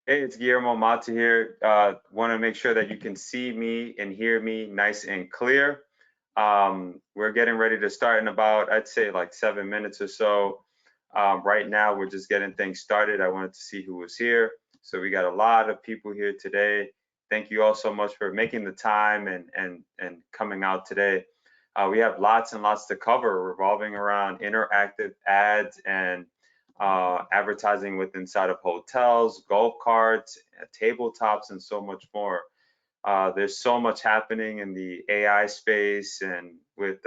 Hey, it's Guillermo Mata here. Want to make sure that you can see me and hear me nice and clear. We're getting ready to start in about, I'd say, like 7 minutes or so. Right now, we're just getting things started. I wanted to see who was here. So we got a lot of people here today. Thank you all so much for making the time and coming out today. We have lots and lots to cover revolving around interactive ads and advertising with inside of hotels, golf carts, tabletops, and so much more. There's so much happening in the AI space and with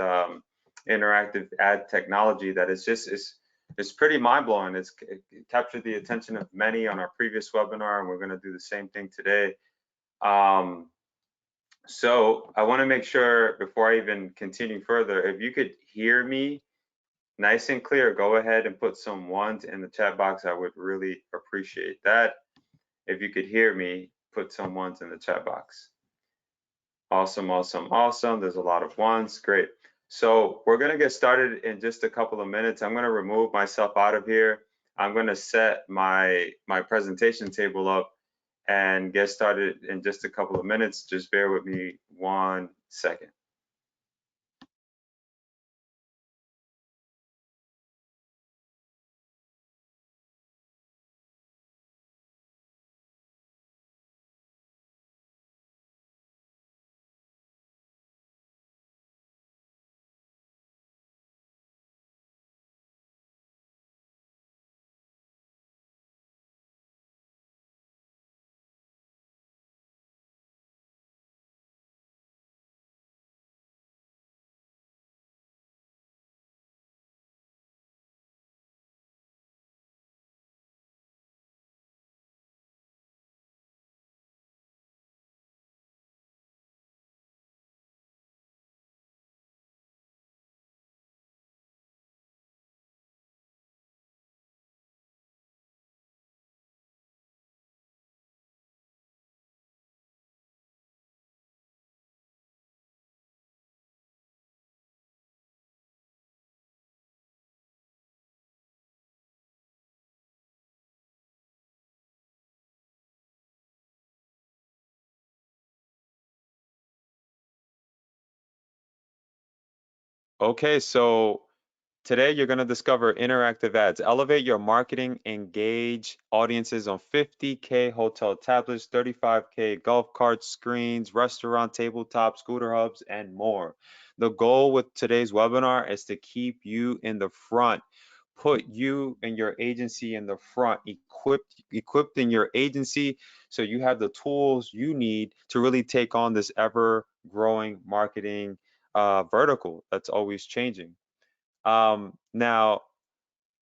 interactive ad technology that it's pretty mind blowing. It captured the attention of many on our previous webinar, and we're going to do the same thing today. Um, so I want to make sure before I even continue further, if you could hear me nice and clear, go ahead and put some ones in the chat box. I would really appreciate that. If you could hear me, put some ones in the chat box. Awesome, awesome, awesome. There's a lot of ones. Great. So we're going to get started in just a couple of minutes. I'm going to remove myself out of here. I'm going to set my presentation table up and get started in just a couple of minutes. Just bear with me 1 second. Okay, so today, you're going to discover interactive ads. Elevate your marketing, engage audiences on 50K hotel tablets, 35K golf cart screens, restaurant tabletops, scooter hubs, and more. The goal with today's webinar is to keep you in the front, put you and your agency in the front, equipped in your agency so you have the tools you need to really take on this ever growing marketing vertical that's always changing. Now,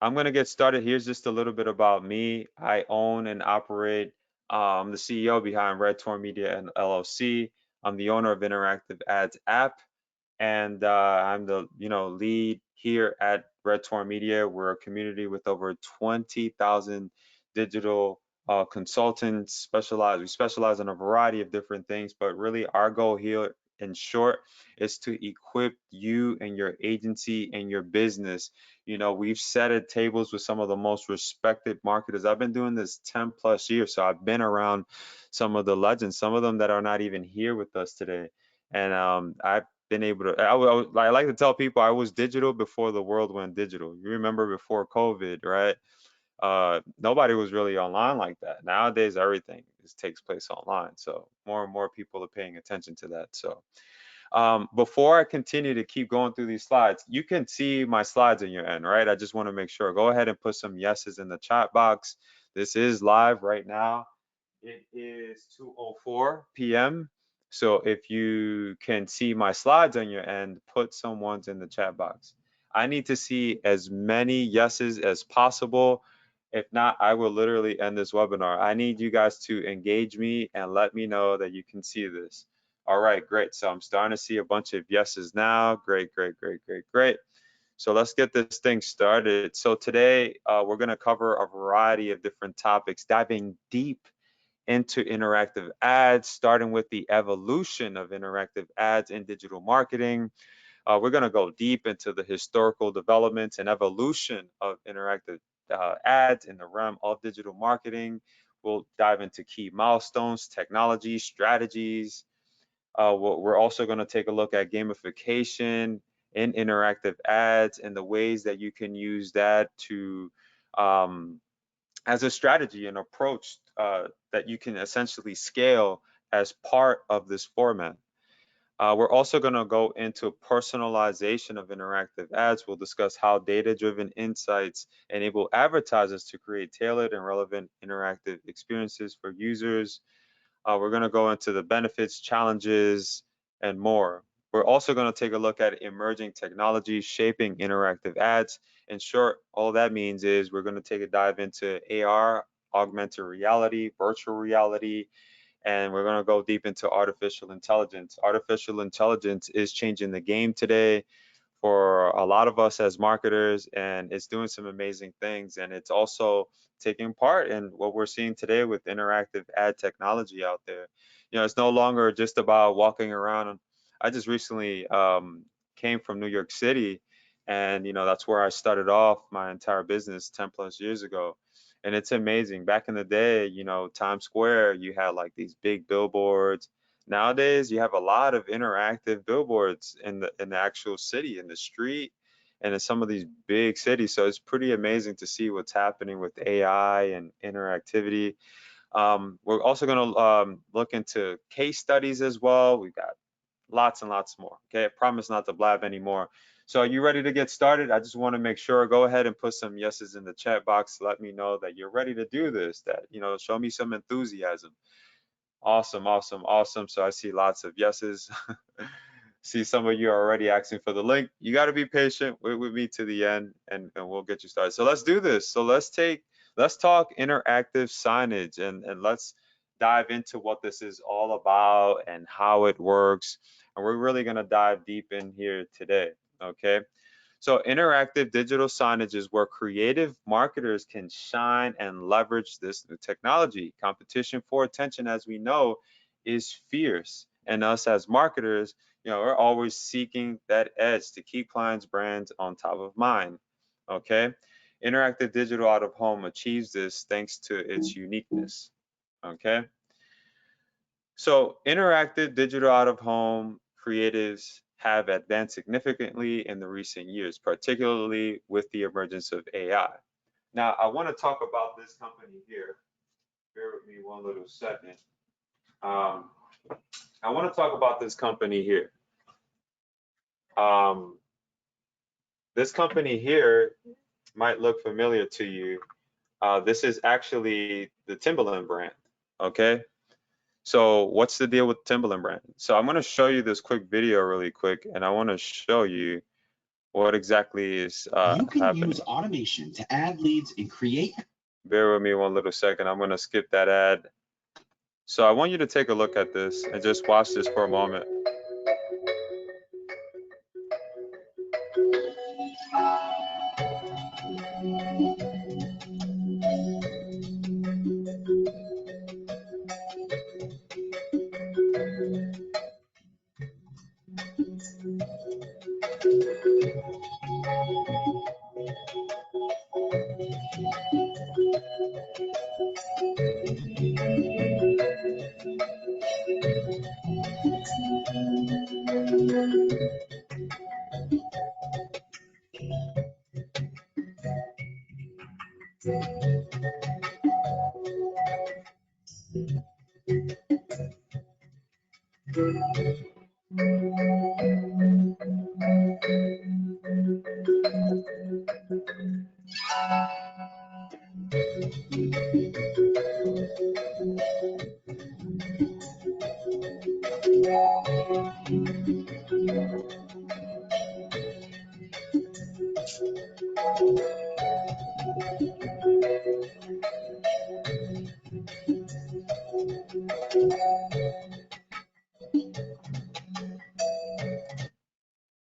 I'm going to get started. Here's just a little bit about me. I own and operate, the CEO behind Red Torn Media and LLC. I'm the owner of Interactive Ads app, and I'm the lead here at Red Torn Media. We're a community with over 20,000 digital consultants. We specialize in a variety of different things, but really our goal here, in short, is to equip you and your agency and your business. We've set at tables with some of the most respected marketers. I've been doing this 10 plus years, so I've been around some of the legends, some of them that are not even here with us today. And I've been able to, I like to tell people I was digital before the world went digital. You remember before COVID, right? Nobody was really online like that. Nowadays, everything takes place online. So more and more people are paying attention to that. So before I continue to keep going through these slides, you can see my slides in your end, right? I just want to make sure. Go ahead and put some yeses in the chat box. This is live right now. It is 2:04 p.m. So if you can see my slides on your end, put some ones in the chat box. I need to see as many yeses as possible. If not, I will literally end this webinar. I need you guys to engage me and let me know that you can see this. All right, great. So I'm starting to see a bunch of yeses now. Great, great, great, great, great. So let's get this thing started. So today we're going to cover a variety of different topics, diving deep into interactive ads, starting with the evolution of interactive ads in digital marketing. We're going to go deep into the historical developments and evolution of interactive ads in the realm of digital marketing. We'll dive into key milestones, technology, strategies. We're also going to take a look at gamification and interactive ads and the ways that you can use that to as a strategy and approach that you can essentially scale as part of this format. We're also going to go into personalization of interactive ads. We'll discuss how data-driven insights enable advertisers to create tailored and relevant interactive experiences for users. We're going to go into the benefits, challenges, and more. We're also going to take a look at emerging technologies shaping interactive ads. In short, all that means is we're going to take a dive into AR, augmented reality, virtual reality, and we're going to go deep into artificial intelligence. Artificial intelligence is changing the game today for a lot of us as marketers, and it's doing some amazing things. And it's also taking part in what we're seeing today with interactive ad technology out there. It's no longer just about walking around. I just recently came from New York City, and that's where I started off my entire business 10 plus years ago. And it's amazing. Back in the day, Times Square, you had like these big billboards. Nowadays, you have a lot of interactive billboards in the actual city, in the street, and in some of these big cities. So it's pretty amazing to see what's happening with AI and interactivity. We're also going to look into case studies as well. We've got lots and lots more. Okay, I promise not to blab anymore. So are you ready to get started? I just want to make sure, go ahead and put some yeses in the chat box. Let me know that you're ready to do this, that, show me some enthusiasm. Awesome, awesome, awesome. So I see lots of yeses. See some of you are already asking for the link. You got to be patient with me to the end, and we'll get you started. So let's do this. So let's talk interactive signage, and let's dive into what this is all about and how it works. And we're really going to dive deep in here today. Okay. So interactive digital signage is where creative marketers can shine and leverage this new technology. Competition for attention, as we know, is fierce. And us as marketers, we're always seeking that edge to keep clients' brands on top of mind. Okay. Interactive digital out of home achieves this thanks to its uniqueness. Okay. So interactive digital out of home creatives have advanced significantly in the recent years, particularly with the emergence of AI. Now, I want to talk about this company here. Bear with me one little second. I want to talk about this company here. This company here might look familiar to you. This is actually the Timberland brand, okay? So what's the deal with Timberland brand? So I'm going to show you this quick video really quick, and I want to show you what exactly is you can happening. Use automation to add leads and create. Bear with me one little second. I'm going to skip that ad. So I want you to take a look at this and just watch this for a moment.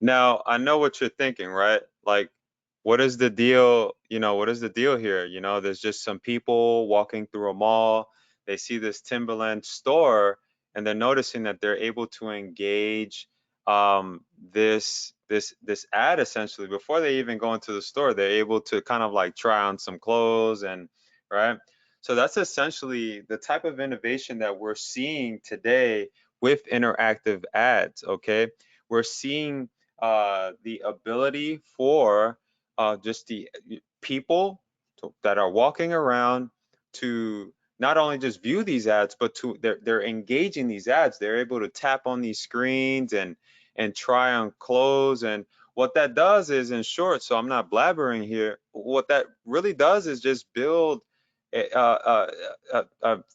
Now, I know what you're thinking, right? Like, what is the deal? What is the deal here? There's just some people walking through a mall. They see this Timberland store, and they're noticing that they're able to engage this ad essentially before they even go into the store. They're able to kind of like try on some clothes, and right. So that's essentially the type of innovation that we're seeing today with interactive ads. Okay, we're seeing the ability for just the people that are walking around to not only just view these ads, but to they're engaging these ads. They're able to tap on these screens and try on clothes. And what that does is, in short, so I'm not blabbering here, what that really does is just build for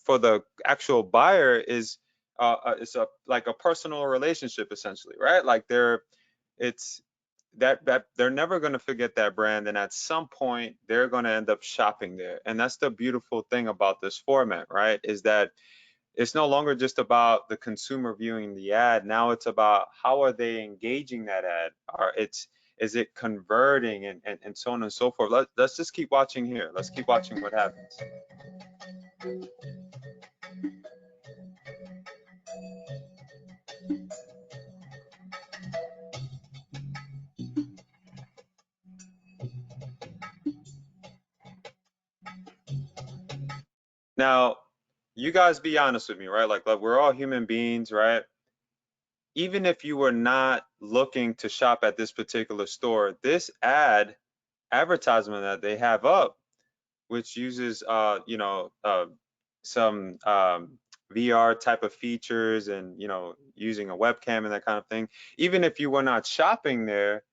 the actual buyer is it's a like a personal relationship essentially, right? Like it's that they're never going to forget that brand, and at some point they're going to end up shopping there. And that's the beautiful thing about this format, right? Is that it's no longer just about the consumer viewing the ad. Now it's about how are they engaging that ad? Or it's is it converting and so on and so forth. Let's just keep watching here. Let's keep watching what happens. Now, you guys be honest with me, right? Like we're all human beings, right? Even if you were not looking to shop at this particular store, this advertisement that they have up, which uses some VR type of features and using a webcam and that kind of thing. Even if you were not shopping there,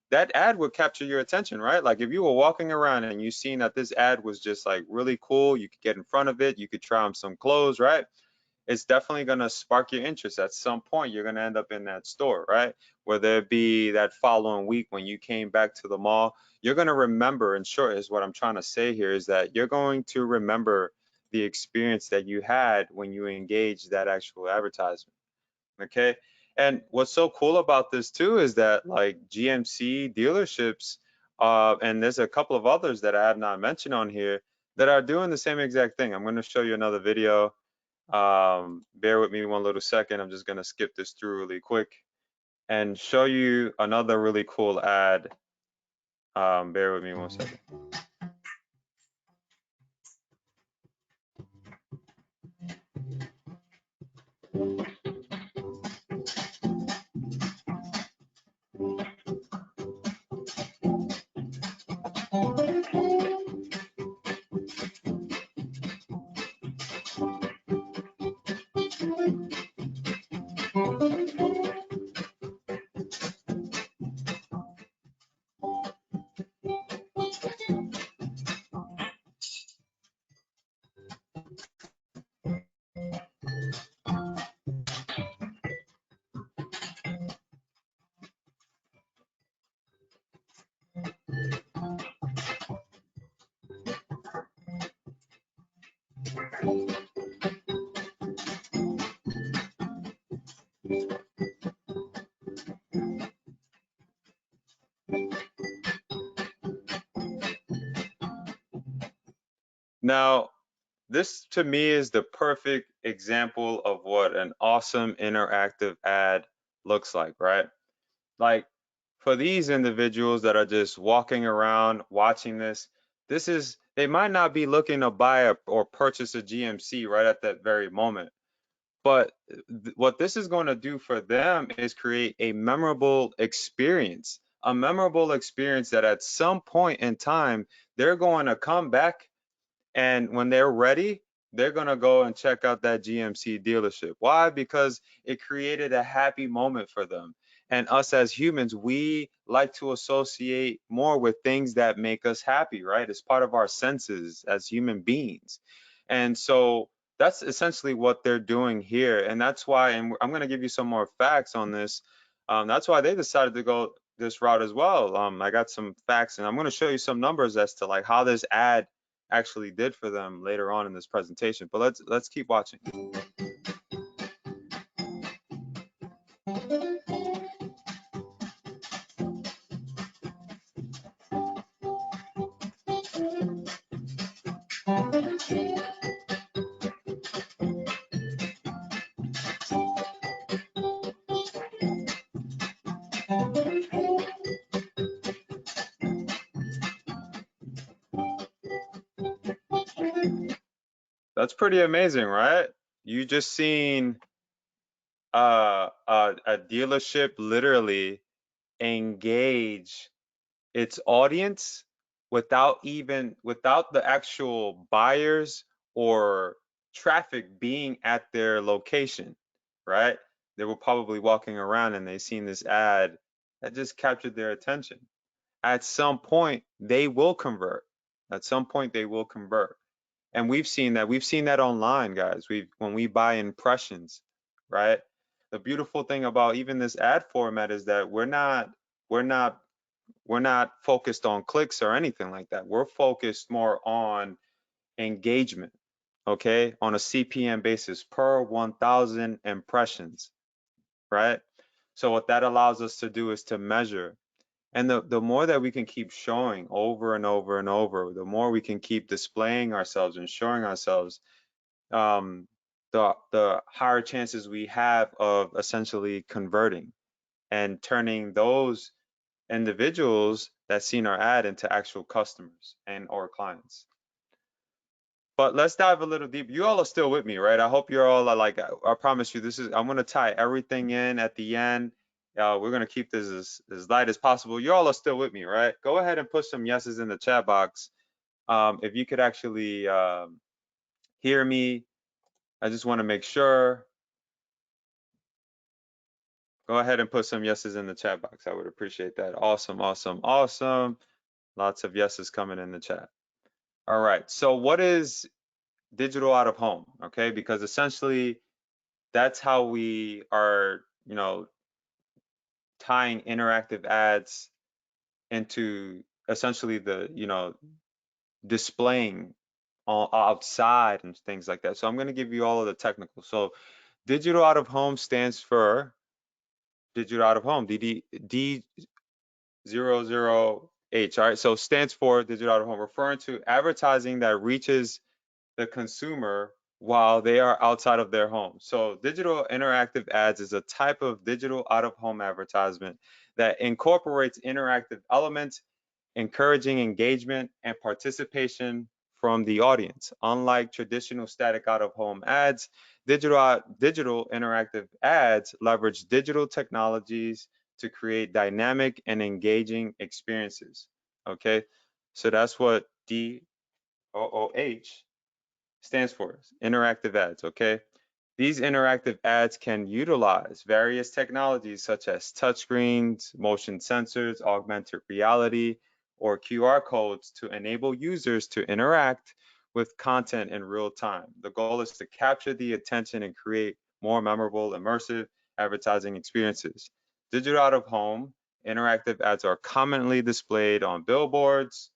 that ad would capture your attention, right? Like if you were walking around and you seen that this ad was just like really cool, you could get in front of it, you could try on some clothes, right? It's definitely going to spark your interest. At some point, you're going to end up in that store, right? Whether it be that following week when you came back to the mall, you're going to remember, in short, is what I'm trying to say here, is that you're going to remember the experience that you had when you engaged that actual advertisement. Okay. And what's so cool about this too is that like GMC dealerships, and there's a couple of others that I have not mentioned on here that are doing the same exact thing. I'm going to show you another video. Bear with me one little second. I'm just gonna skip this through really quick and show you another really cool ad. Bear with me one second. Now, this to me is the perfect example of what an awesome interactive ad looks like, right? Like for these individuals that are just walking around watching this is they might not be looking to buy or purchase a GMC right at that very moment. But what this is going to do for them is create a memorable experience that at some point in time, they're going to come back, and when they're ready, they're going to go and check out that GMC dealership. Why? Because it created a happy moment for them. And us as humans, we like to associate more with things that make us happy, right? It's part of our senses as human beings. And so that's essentially what they're doing here. And that's why, and I'm going to give you some more facts on this. That's why they decided to go this route as well. I got some facts, and I'm going to show you some numbers as to like how this ad actually did for them later on in this presentation. But let's keep watching. That's pretty amazing, right? You just seen a dealership literally engage its audience without the actual buyers or traffic being at their location, right? They were probably walking around and they seen this ad that just captured their attention. At some point, they will convert. At some point, they will convert. And we've seen that. We've seen that online, guys. When we buy impressions, right? The beautiful thing about even this ad format is that we're not we're not focused on clicks or anything like that. We're focused more on engagement, okay? On a CPM basis per 1,000 impressions, right? So what that allows us to do is to measure. And the more that we can keep showing over and over and over, the more we can keep displaying ourselves and showing ourselves, um, the higher chances we have of essentially converting and turning those individuals that seen our ad into actual customers and or clients. But let's dive a little deep. You all are still with me, right? I hope you're all like, I promise you, I'm gonna tie everything in at the end. We're gonna keep this as light as possible. You all are still with me, right? Go ahead and put some yeses in the chat box. If you could actually hear me, I just want to make sure. Go ahead and put some yeses in the chat box. I would appreciate that. Awesome, awesome, awesome. Lots of yeses coming in the chat. All right. So what is digital out of home? Okay, because essentially that's how we are, tying interactive ads into essentially displaying outside and things like that. So I'm going to give you all of the technical. So digital out of home stands for digital out of home, D00H. All right. So stands for digital out of home, referring to advertising that reaches the consumer while they are outside of their home. So digital interactive ads is a type of digital out-of-home advertisement that incorporates interactive elements, encouraging engagement and participation from the audience. Unlike traditional static out-of-home ads, digital interactive ads leverage digital technologies to create dynamic and engaging experiences. Okay, so that's what DOOH stands for, interactive ads, okay? These interactive ads can utilize various technologies such as touchscreens, motion sensors, augmented reality, or QR codes to enable users to interact with content in real time. The goal is to capture the attention and create more memorable, immersive advertising experiences. Digital out of home interactive ads are commonly displayed on billboards,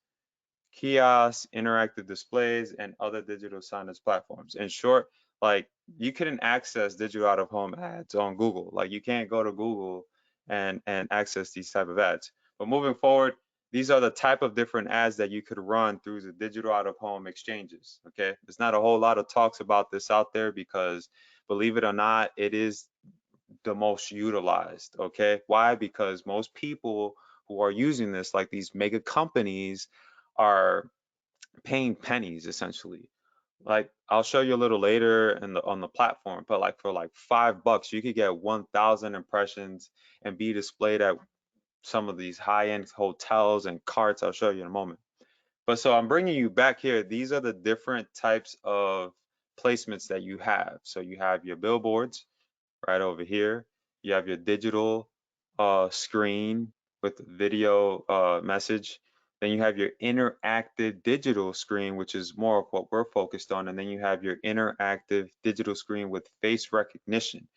kiosks, interactive displays, and other digital signage platforms. In short, like you couldn't access digital out of home ads on Google. Like you can't go to Google and access these type of ads. But moving forward, these are the type of different ads that you could run through the digital out of home exchanges. Okay, there's not a whole lot of talks about this out there because, believe it or not, it is the most utilized. Okay, why? Because most people who are using this, like these mega companies, are paying pennies essentially. Like I'll show you a little later in on the platform, but like for like $5, you could get 1,000 impressions and be displayed at some of these high-end hotels and carts. I'll show you in a moment. But so I'm bringing you back here. These are the different types of placements that you have. So you have your billboards right over here. You have your digital screen with video message. Then you have your interactive digital screen, which is more of what we're focused on. And then you have your interactive digital screen with face recognition,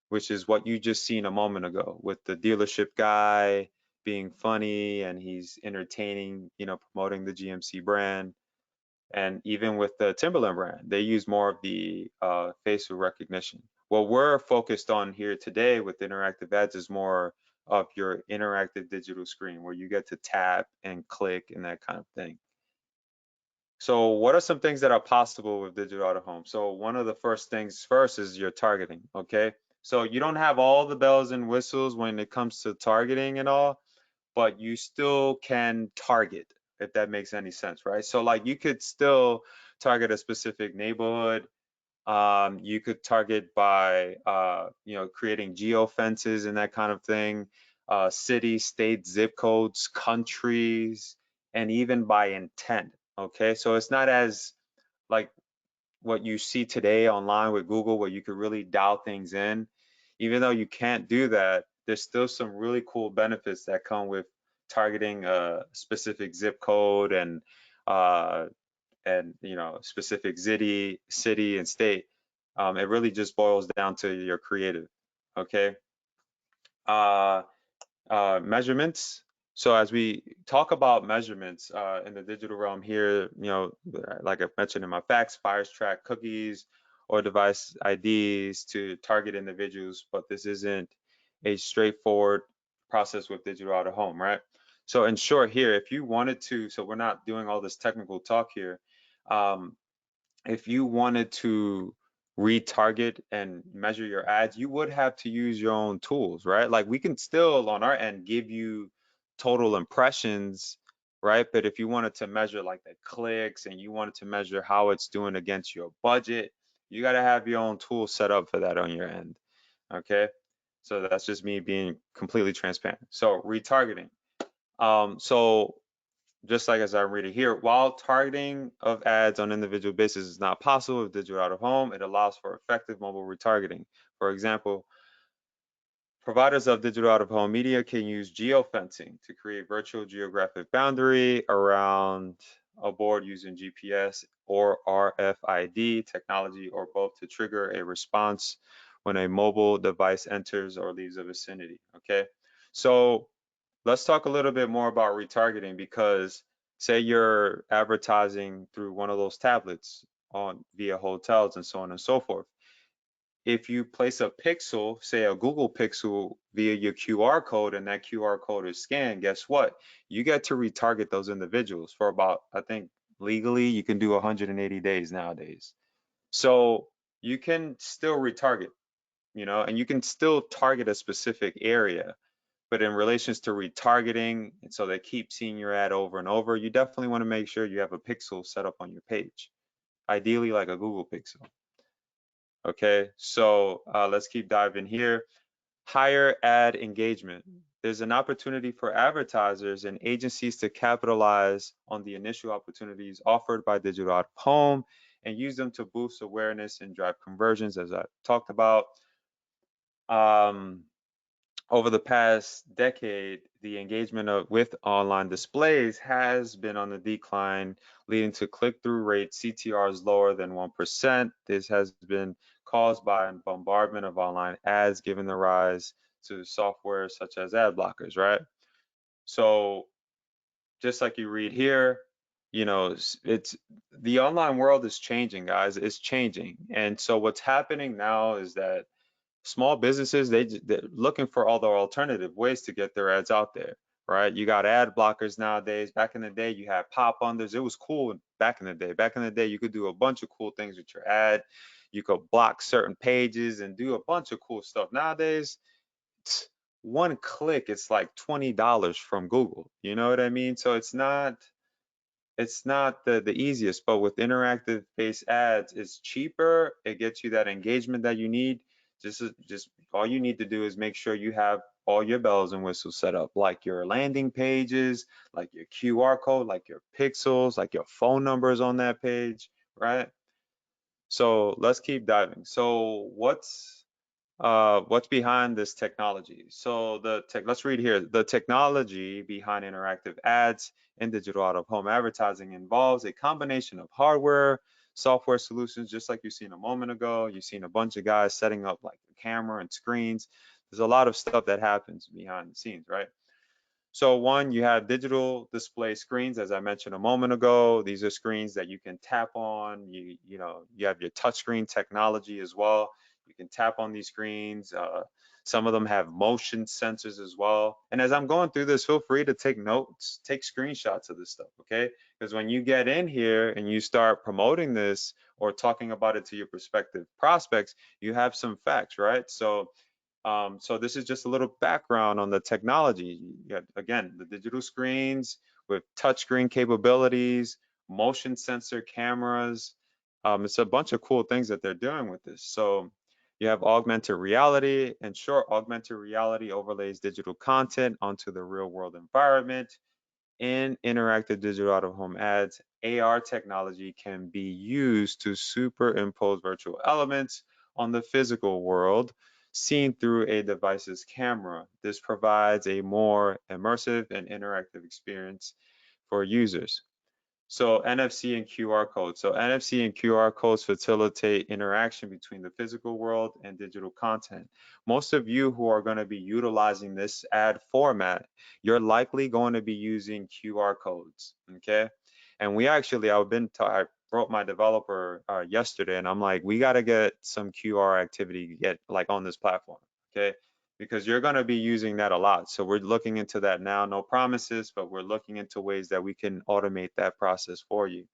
which is what you just seen a moment ago with the dealership guy being funny and he's entertaining, promoting the GMC brand. And even with the Timberland brand, they use more of the facial recognition. What we're focused on here today with interactive ads is more of your interactive digital screen where you get to tap and click and that kind of thing. So what are some things that are possible with digital out of home? So one of the first things first is your targeting, okay? So you don't have all the bells and whistles when it comes to targeting and all, but you still can target, if that makes any sense, right? So like you could still target a specific neighborhood. You could target by, creating geo fences and that kind of thing, city, state, zip codes, countries, and even by intent. Okay, so it's not as like what you see today online with Google, where you could really dial things in. Even though you can't do that, there's still some really cool benefits that come with targeting a specific zip code uh, and specific city and state. It really just boils down to your creative. Okay. Uh, Measurements. So as we talk about measurements in the digital realm here, like I mentioned in my facts, fires track cookies or device IDs to target individuals, but this isn't a straightforward process with digital out of home, right? So in short here, if you wanted to, so we're not doing all this technical talk here. Um, if you wanted to retarget and measure your ads, you would have to use your own tools, right? Like we can still on our end give you total impressions, right? But if you wanted to measure like the clicks and you wanted to measure how it's doing against your budget, you got to have your own tool set up for that on your end. Okay. So that's just me being completely transparent. So retargeting. So just like as I read it here, while targeting of ads on individual basis is not possible with digital out of home, it allows for effective mobile retargeting. For example, providers of digital out of home media can use geofencing to create virtual geographic boundary around a board using GPS or RFID technology or both to trigger a response when a mobile device enters or leaves a vicinity. Okay, so let's talk a little bit more about retargeting, because say you're advertising through one of those tablets on via hotels and so on and so forth. If you place a pixel, say a Google Pixel via your QR code, and that QR code is scanned, guess what? You get to retarget those individuals for about, I think legally you can do 180 days nowadays. So you can still retarget, and you can still target a specific area. But in relations to retargeting, and so they keep seeing your ad over and over, you definitely want to make sure you have a pixel set up on your page, ideally like a Google Pixel. Okay, so let's keep diving here. Higher ad engagement. There's an opportunity for advertisers and agencies to capitalize on the initial opportunities offered by digital out of home and use them to boost awareness and drive conversions, as I talked about. Over the past decade, the engagement with online displays has been on the decline, leading to click-through rates CTRs lower than 1%. This has been caused by a bombardment of online ads, given the rise to software such as ad blockers, right? So just like you read here, it's the online world is changing, guys. It's changing. And so what's happening now is that small businesses, they're looking for other alternative ways to get their ads out there, right? You got ad blockers nowadays. Back in the day, you had pop unders. It was cool back in the day. Back in the day, you could do a bunch of cool things with your ad. You could block certain pages and do a bunch of cool stuff. Nowadays, one click, it's like $20 from Google. You know what I mean? So it's not the easiest, but with interactive based ads, it's cheaper. It gets you that engagement that you need. Just all you need to do is make sure you have all your bells and whistles set up, like your landing pages, like your QR code, like your pixels, like your phone numbers on that page, right? So let's keep diving. So what's behind this technology? So let's read here. The technology behind interactive ads and digital out-of-home advertising involves a combination of hardware, software solutions, just like you've seen a moment ago. You've seen a bunch of guys setting up like the camera and screens. There's a lot of stuff that happens behind the scenes, right? So one, you have digital display screens, as I mentioned a moment ago. These are screens that you can tap on. You have your touchscreen technology as well. You can tap on these screens. Some of them have motion sensors as well. And as I'm going through this, feel free to take notes, take screenshots of this stuff, okay? Because when you get in here and you start promoting this or talking about it to your prospective prospects, you have some facts, right? So this is just a little background on the technology. You got, again, the digital screens with touchscreen capabilities motion sensor cameras. It's a bunch of cool things that they're doing with this. So you have augmented reality. In short, augmented reality overlays digital content onto the real world environment. In interactive digital out-of-home ads, AR technology can be used to superimpose virtual elements on the physical world seen through a device's camera. This provides a more immersive and interactive experience for users. So NFC and QR codes. So NFC and QR codes facilitate interaction between the physical world and digital content. Most of you who are going to be utilizing this ad format, you're likely going to be using QR codes, okay? And we actually, I wrote my developer yesterday, and I'm like, we got to get some QR activity to get like on this platform, okay? Because you're going to be using that a lot. So we're looking into that now. No promises, but we're looking into ways that we can automate that process for you.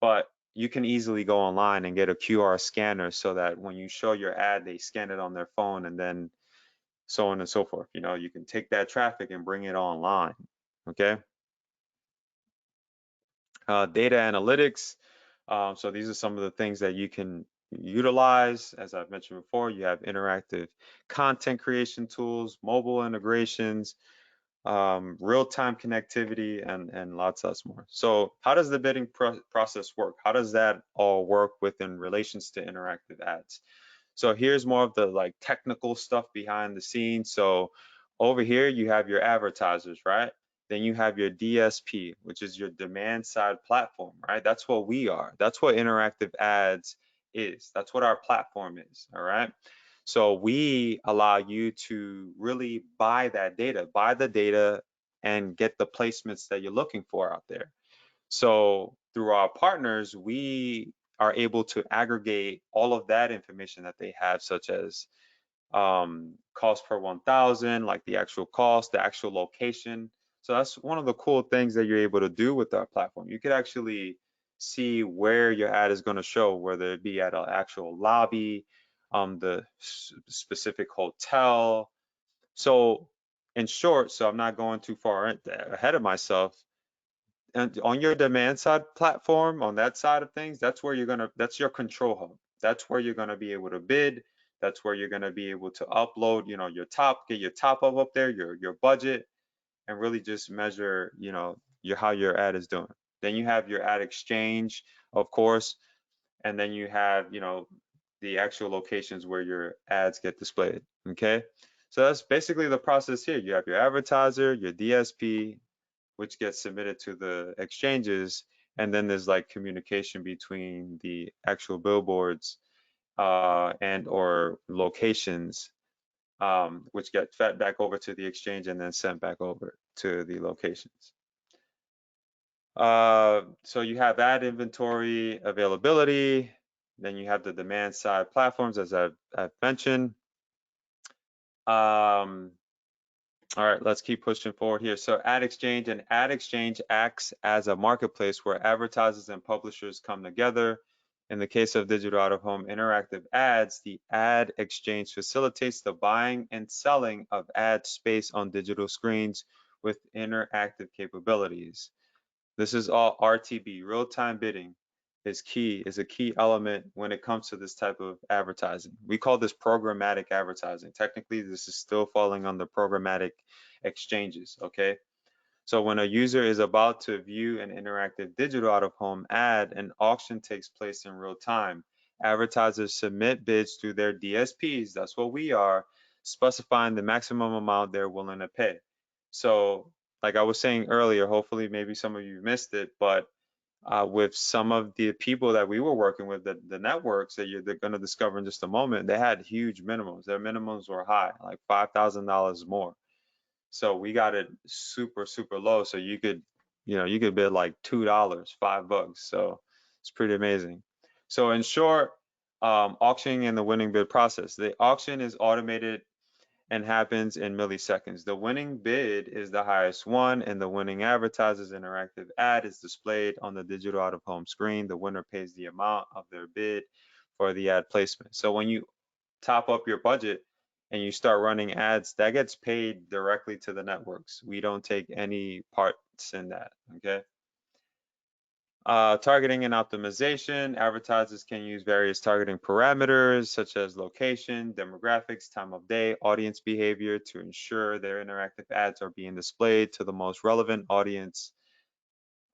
But you can easily go online and get a QR scanner so that when you show your ad, they scan it on their phone and then so on and so forth. You know, you can take that traffic and bring it online. Okay. Data analytics. So these are some of the things that you can utilize. As I've mentioned before, you have interactive content creation tools, mobile integrations, real-time connectivity, and lots more. So how does the bidding process work? How does that all work within relations to interactive ads? So here's more of the like technical stuff behind the scenes. So over here you have your advertisers, right? Then you have your DSP, which is your demand side platform, right? That's what we are. That's what interactive ads is. That's what our platform is, all right? So we allow you to really buy that data, buy the data and get the placements that you're looking for out there. So through our partners, we are able to aggregate all of that information that they have, such as cost per 1,000, like the actual cost, the actual location. So that's one of the cool things that you're able to do with our platform. You could actually see where your ad is going to show, whether it be at an actual lobby, the specific hotel. So in short, so I'm not going too far ahead of myself, and on your demand side platform, on that side of things, that's where that's your control hub. That's where you're gonna be able to bid. That's where you're gonna be able to upload, get your top up there, your budget, and really just measure, how your ad is doing. Then you have your ad exchange, of course, and then you have, the actual locations where your ads get displayed. Okay. So that's basically the process here. You have your advertiser, your DSP, which gets submitted to the exchanges, and then there's like communication between the actual billboards and or locations, which get fed back over to the exchange and then sent back over to the locations. So you have ad inventory availability, then you have the demand side platforms, as I've mentioned. All right, let's keep pushing forward here. So Ad Exchange, and Ad Exchange acts as a marketplace where advertisers and publishers come together. In the case of digital out-of-home interactive ads, the Ad Exchange facilitates the buying and selling of ad space on digital screens with interactive capabilities. This is all RTB, real-time bidding is a key element when it comes to this type of advertising. We call this programmatic advertising. Technically, this is still falling under programmatic exchanges, okay? So when a user is about to view an interactive digital out-of-home ad, an auction takes place in real time. Advertisers submit bids through their DSPs, that's what we are, specifying the maximum amount they're willing to pay. So like I was saying earlier, hopefully maybe some of you missed it, but with some of the people that we were working with, the networks that they're going to discover in just a moment, they had huge minimums. Their minimums were high, like $5,000 more. So we got it super, super low. So you could bid like $2, $5. So it's pretty amazing. So in short, auctioning and the winning bid process. The auction is automated and happens in milliseconds. The winning bid is the highest one, and the winning advertiser's interactive ad is displayed on the digital out-of-home screen. The winner pays the amount of their bid for the ad placement. So when you top up your budget and you start running ads, that gets paid directly to the networks. We don't take any parts in that, okay? Targeting and optimization. Advertisers can use various targeting parameters such as location, demographics, time of day, audience behavior to ensure their interactive ads are being displayed to the most relevant audience.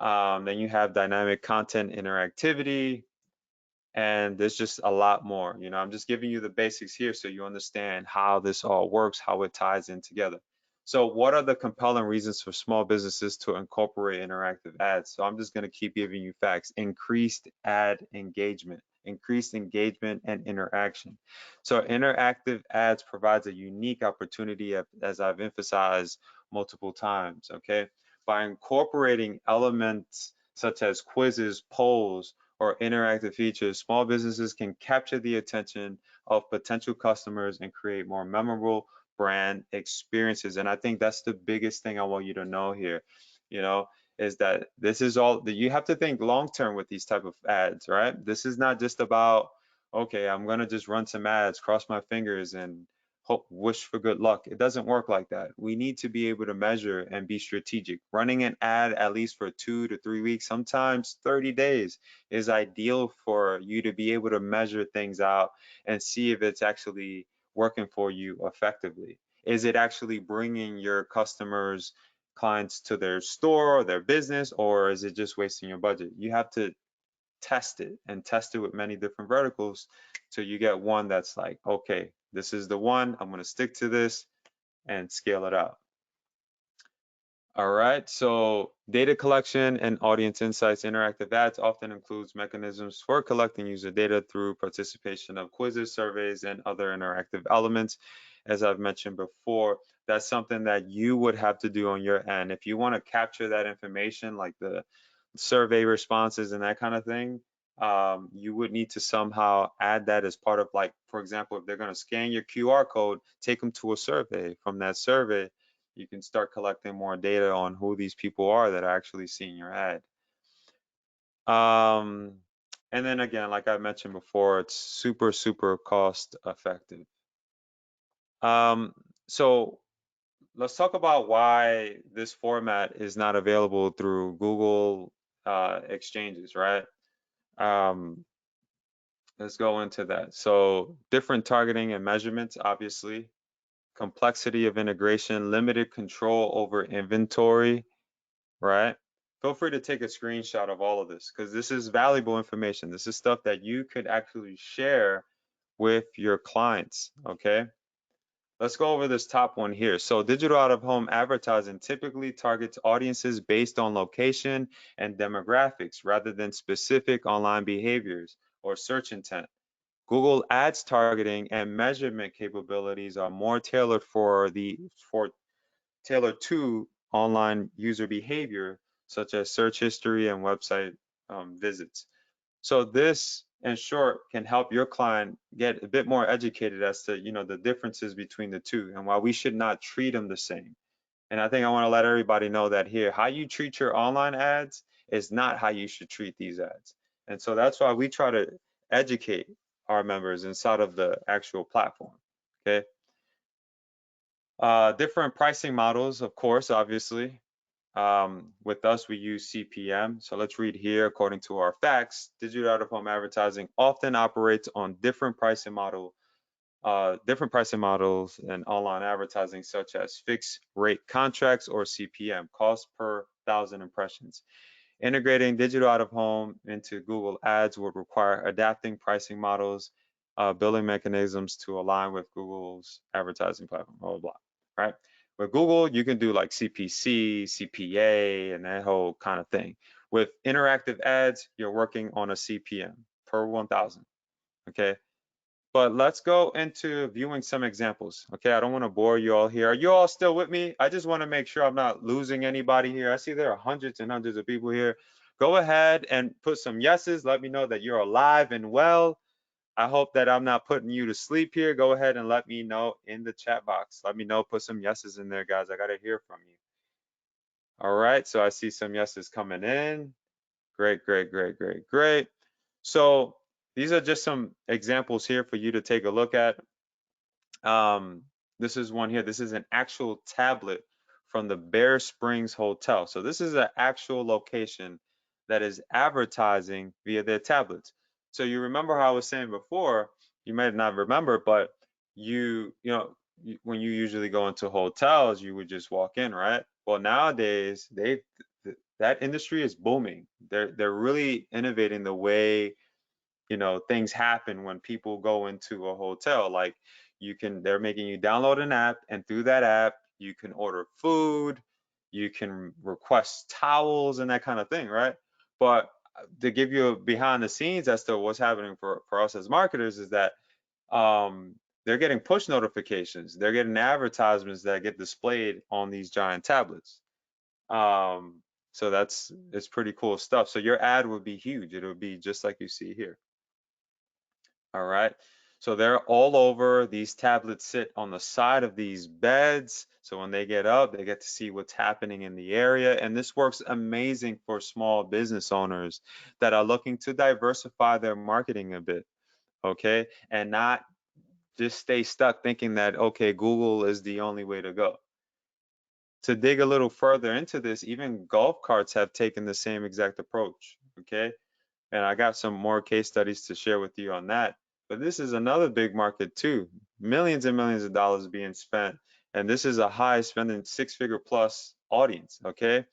Then you have dynamic content interactivity, and there's just a lot more. I'm just giving you the basics here so you understand how this all works, how it ties in together. So what are the compelling reasons for small businesses to incorporate interactive ads? So I'm just going to keep giving you facts. Increased ad engagement, increased engagement and interaction. So interactive ads provides a unique opportunity, as I've emphasized multiple times, okay? By incorporating elements such as quizzes, polls, or interactive features, small businesses can capture the attention of potential customers and create more memorable brand experiences. And I think that's the biggest thing I want you to know here, you know, is that this is all that you have to think long term with these type of ads, right? This is not just about, okay, I'm gonna just run some ads, cross my fingers and hope, wish for good luck. It doesn't work like that. We need to be able to measure and be strategic. Running an ad at least for 2 to 3 weeks, sometimes 30 days is ideal for you to be able to measure things out and see if it's actually working for you effectively. Is it actually bringing your customers, clients to their store or their business, or is it just wasting your budget? You have to test it and test it with many different verticals till you get one that's like, okay, this is the one, I'm going to stick to this and scale it out. All right, so data collection and audience insights. Interactive ads often includes mechanisms for collecting user data through participation of quizzes, surveys, and other interactive elements. As I've mentioned before, that's something that you would have to do on your end. If you want to capture that information, like the survey responses and that kind of thing, you would need to somehow add that as part of, like, for example, if they're going to scan your QR code, take them to a survey. From that survey, you can start collecting more data on who these people are that are actually seeing your ad. Um, and then again, like I mentioned before, it's super, super cost effective. So let's talk about why this format is not available through Google exchanges, right? Um, let's go into that. So different targeting and measurements, obviously, complexity of integration, limited control over inventory, right? Feel free to take a screenshot of all of this because this is valuable information. This is stuff that you could actually share with your clients, okay? Let's go over this top one here. So digital out-of-home advertising typically targets audiences based on location and demographics rather than specific online behaviors or search intent. Google Ads targeting and measurement capabilities are more tailored for tailored to online user behavior, such as search history and website visits. So this, in short, can help your client get a bit more educated as to, the differences between the two and why we should not treat them the same. And I think I want to let everybody know that here, how you treat your online ads is not how you should treat these ads. And so that's why we try to educate our members inside of the actual platform. Okay. Different pricing models, of course, obviously. With us, we use CPM. So let's read here. According to our facts, digital out-of-home advertising often operates on different pricing models in online advertising, such as fixed rate contracts or CPM, cost per thousand impressions. Integrating digital out-of-home into Google Ads would require adapting pricing models, billing mechanisms to align with Google's advertising platform, blah, blah, blah, right? With Google, you can do like CPC, CPA, and that whole kind of thing. With interactive ads, you're working on a CPM per 1,000, okay? But let's go into viewing some examples. Okay, I don't want to bore you all here. Are you all still with me? I just want to make sure I'm not losing anybody here. I see there are hundreds and hundreds of people here. Go ahead and put some yeses. Let me know that you're alive and well. I hope that I'm not putting you to sleep here. Go ahead and let me know in the chat box. Let me know, put some yeses in there, guys. I got to hear from you. All right, so I see some yeses coming in. Great, great, great, great, great. So these are just some examples here for you to take a look at. This is one here. This is an actual tablet from the Bear Springs Hotel. So this is an actual location that is advertising via their tablets. So you remember how I was saying before, you might not remember, but when you usually go into hotels, you would just walk in, right? Well, nowadays that industry is booming. They're really innovating the way things happen when people go into a hotel. Like they're making you download an app, and through that app you can order food, you can request towels and that kind of thing, right? But to give you a behind the scenes as to what's happening for us as marketers is that um, they're getting push notifications, they're getting advertisements that get displayed on these giant tablets. So it's pretty cool stuff. So your ad would be huge. It would be just like you see here. All right. So they're all over. These tablets sit on the side of these beds. So when they get up, they get to see what's happening in the area. And this works amazing for small business owners that are looking to diversify their marketing a bit, okay? And not just stay stuck thinking that, okay, Google is the only way to go. To dig a little further into this, even golf carts have taken the same exact approach, okay? And I got some more case studies to share with you on that. But this is another big market too. Millions and millions of dollars being spent. And this is a high spending six-figure plus audience, okay?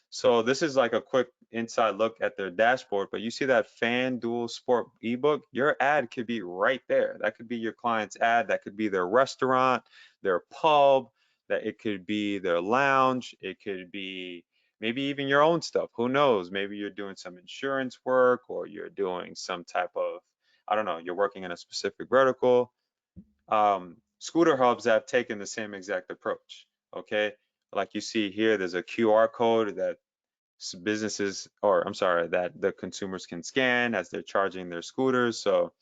So this is like a quick inside look at their dashboard, but you see that FanDuel Sport ebook, your ad could be right there. That could be your client's ad, that could be their restaurant, their pub, that it could be their lounge, it could be maybe even your own stuff. Who knows? Maybe you're doing some insurance work or you're doing some type of, I don't know, you're working in a specific vertical. Scooter hubs have taken the same exact approach, okay? Like you see here, there's a QR code that businesses, or I'm sorry, that the consumers can scan as they're charging their scooters. So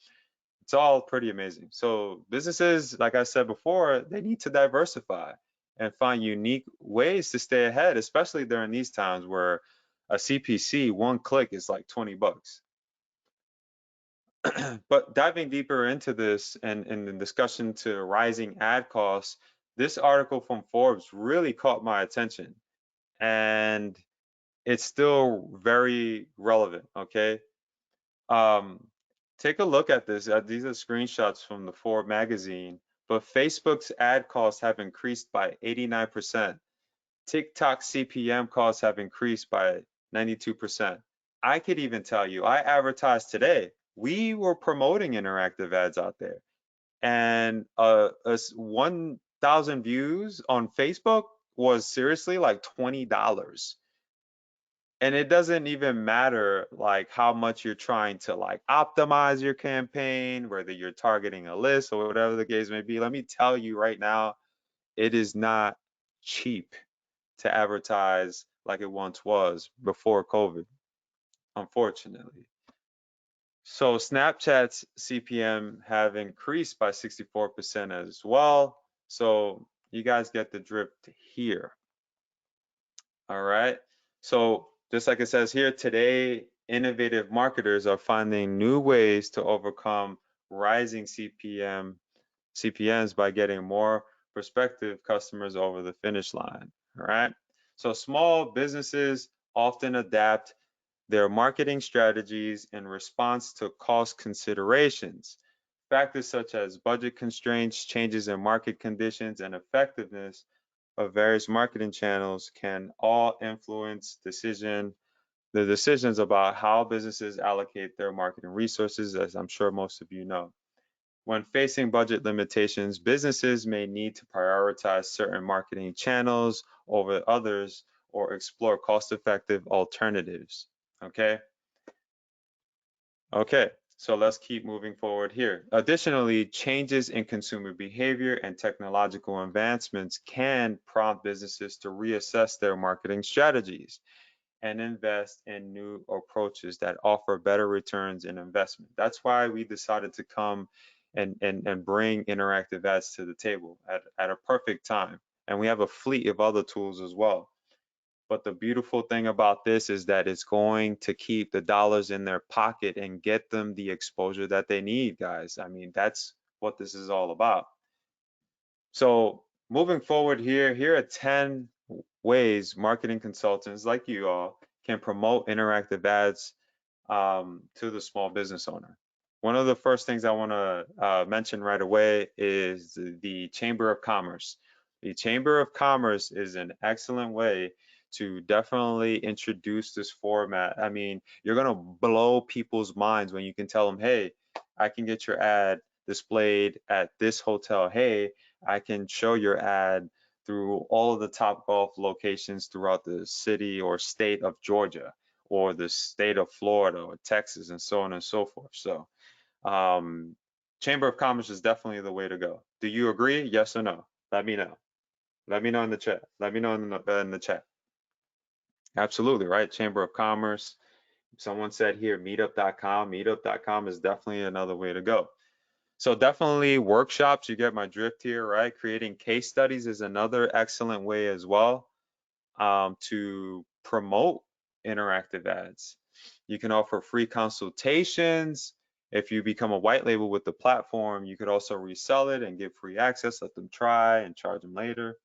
it's all pretty amazing. So businesses, like I said before, they need to diversify and find unique ways to stay ahead, especially during these times where a CPC, one click is like 20 bucks. But diving deeper into this and in the discussion to rising ad costs, this article from Forbes really caught my attention. And it's still very relevant, okay? Um, Take a look at this. These are screenshots from the Forbes magazine, but Facebook's ad costs have increased by 89%. TikTok CPM costs have increased by 92%. I could even tell you, I advertised today. We were promoting interactive ads out there, and 1,000 views on Facebook was seriously like $20. And it doesn't even matter like how much you're trying to like optimize your campaign, whether you're targeting a list or whatever the case may be. Let me tell you right now, it is not cheap to advertise like it once was before COVID, unfortunately. So Snapchat's CPM have increased by 64% as well. So you guys get the drift here. All right. So just like it says here, today, innovative marketers are finding new ways to overcome rising CPMs by getting more prospective customers over the finish line. All right. So small businesses often adapt their marketing strategies in response to cost considerations. Factors such as budget constraints, changes in market conditions, and effectiveness of various marketing channels can all influence the decisions about how businesses allocate their marketing resources, as I'm sure most of you know. When facing budget limitations, businesses may need to prioritize certain marketing channels over others or explore cost-effective alternatives. Okay? Okay, so let's keep moving forward here. Additionally, changes in consumer behavior and technological advancements can prompt businesses to reassess their marketing strategies and invest in new approaches that offer better returns in investment. That's why we decided to come and bring interactive ads to the table at a perfect time. And we have a fleet of other tools as well. But the beautiful thing about this is that it's going to keep the dollars in their pocket and get them the exposure that they need, guys. I mean, that's what this is all about. So moving forward here are 10 ways marketing consultants like you all can promote interactive ads to the small business owner. One of the first things I want to mention right away is the Chamber of Commerce. The Chamber of Commerce is an excellent way to definitely introduce this format. I mean, you're going to blow people's minds when you can tell them, hey, I can get your ad displayed at this hotel. Hey, I can show your ad through all of the top golf locations throughout the city or state of Georgia or the state of Florida or Texas and so on and so forth. So um, Chamber of Commerce is definitely the way to go. Do you agree? Yes or no? Let me know. Let me know in the chat. Let me know in the chat. Absolutely, right? Chamber of Commerce. Someone said here, meetup.com. Meetup.com is definitely another way to go. So definitely workshops, you get my drift here, right? Creating case studies is another excellent way as well to promote interactive ads. You can offer free consultations. If you become a white label with the platform, you could also resell it and give free access, let them try and charge them later.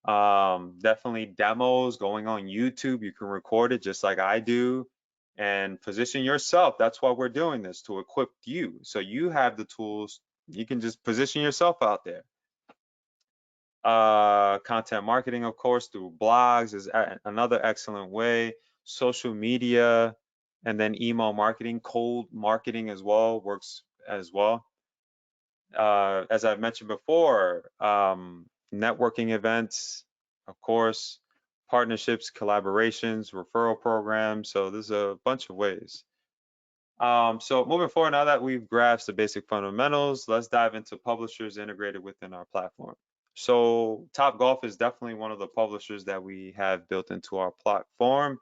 Definitely demos going on YouTube. You can record it just like I do and position yourself. That's why we're doing this, to equip you. So you have the tools. You can just position yourself out there. Content marketing, of course, through blogs is another excellent way. Social media, and then email marketing, cold marketing as well works as well. As I've mentioned before, networking events, of course, partnerships, collaborations, referral programs. So there's a bunch of ways. So moving forward, now that we've grasped the basic fundamentals, let's dive into publishers integrated within our platform. So Topgolf is definitely one of the publishers that we have built into our platform.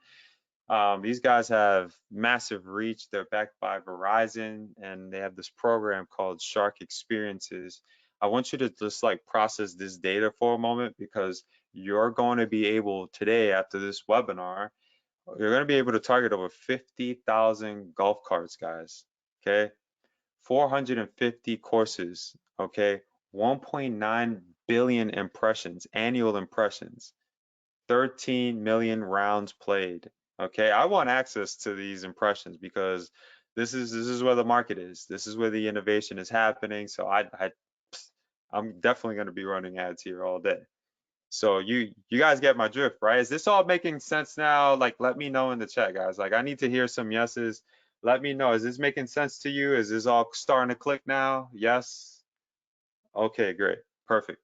These guys have massive reach. They're backed by Verizon, and they have this program called Shark Experiences. I want you to just like process this data for a moment, because you're going to be able today, after this webinar, you're going to be able to target over 50,000 golf carts, guys. Okay, 450 courses. Okay, 1.9 billion impressions, annual impressions, 13 million rounds played. Okay, I want access to these impressions because this is where the market is. This is where the innovation is happening. So I'm definitely going to be running ads here all day. So you guys get my drift, right? Is this all making sense now? Like, let me know in the chat, guys. Like, I need to hear some yeses. Let me know. Is this making sense to you? Is this all starting to click now? Yes. Okay, great. Perfect.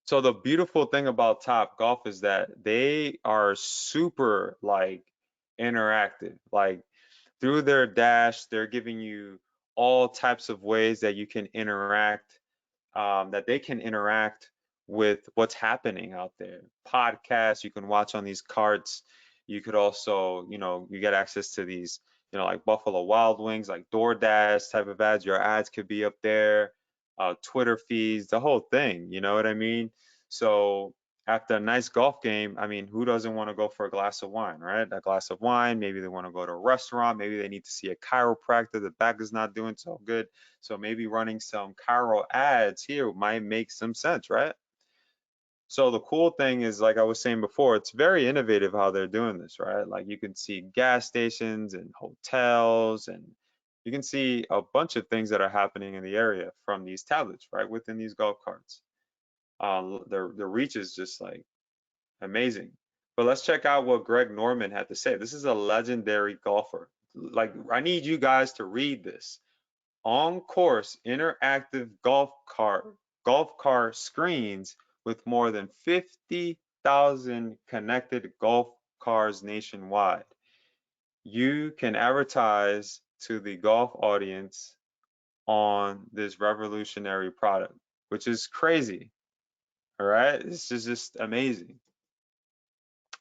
So the beautiful thing about Topgolf is that they are super like interactive. Like through their dash, they're giving you all types of ways that you can interact, that they can interact with what's happening out there. Podcasts you can watch on these carts. You could also, you get access to these, like Buffalo Wild Wings, like DoorDash type of ads. Your ads could be up there, Twitter feeds, the whole thing. You know what I mean? So after a nice golf game, I mean, who doesn't want to go for a glass of wine, right? A glass of wine. Maybe they want to go to a restaurant. Maybe they need to see a chiropractor. The back is not doing so good. So maybe running some chiro ads here might make some sense, right? So the cool thing is, like I was saying before, it's very innovative how they're doing this, right? Like you can see gas stations and hotels, and you can see a bunch of things that are happening in the area from these tablets, right, within these golf carts. The reach is just like amazing. But let's check out what Greg Norman had to say. This is a legendary golfer. Like, I need you guys to read this. On course interactive golf car screens with more than 50,000 connected golf cars nationwide. You can advertise to the golf audience on this revolutionary product, which is crazy. All right, this is just amazing.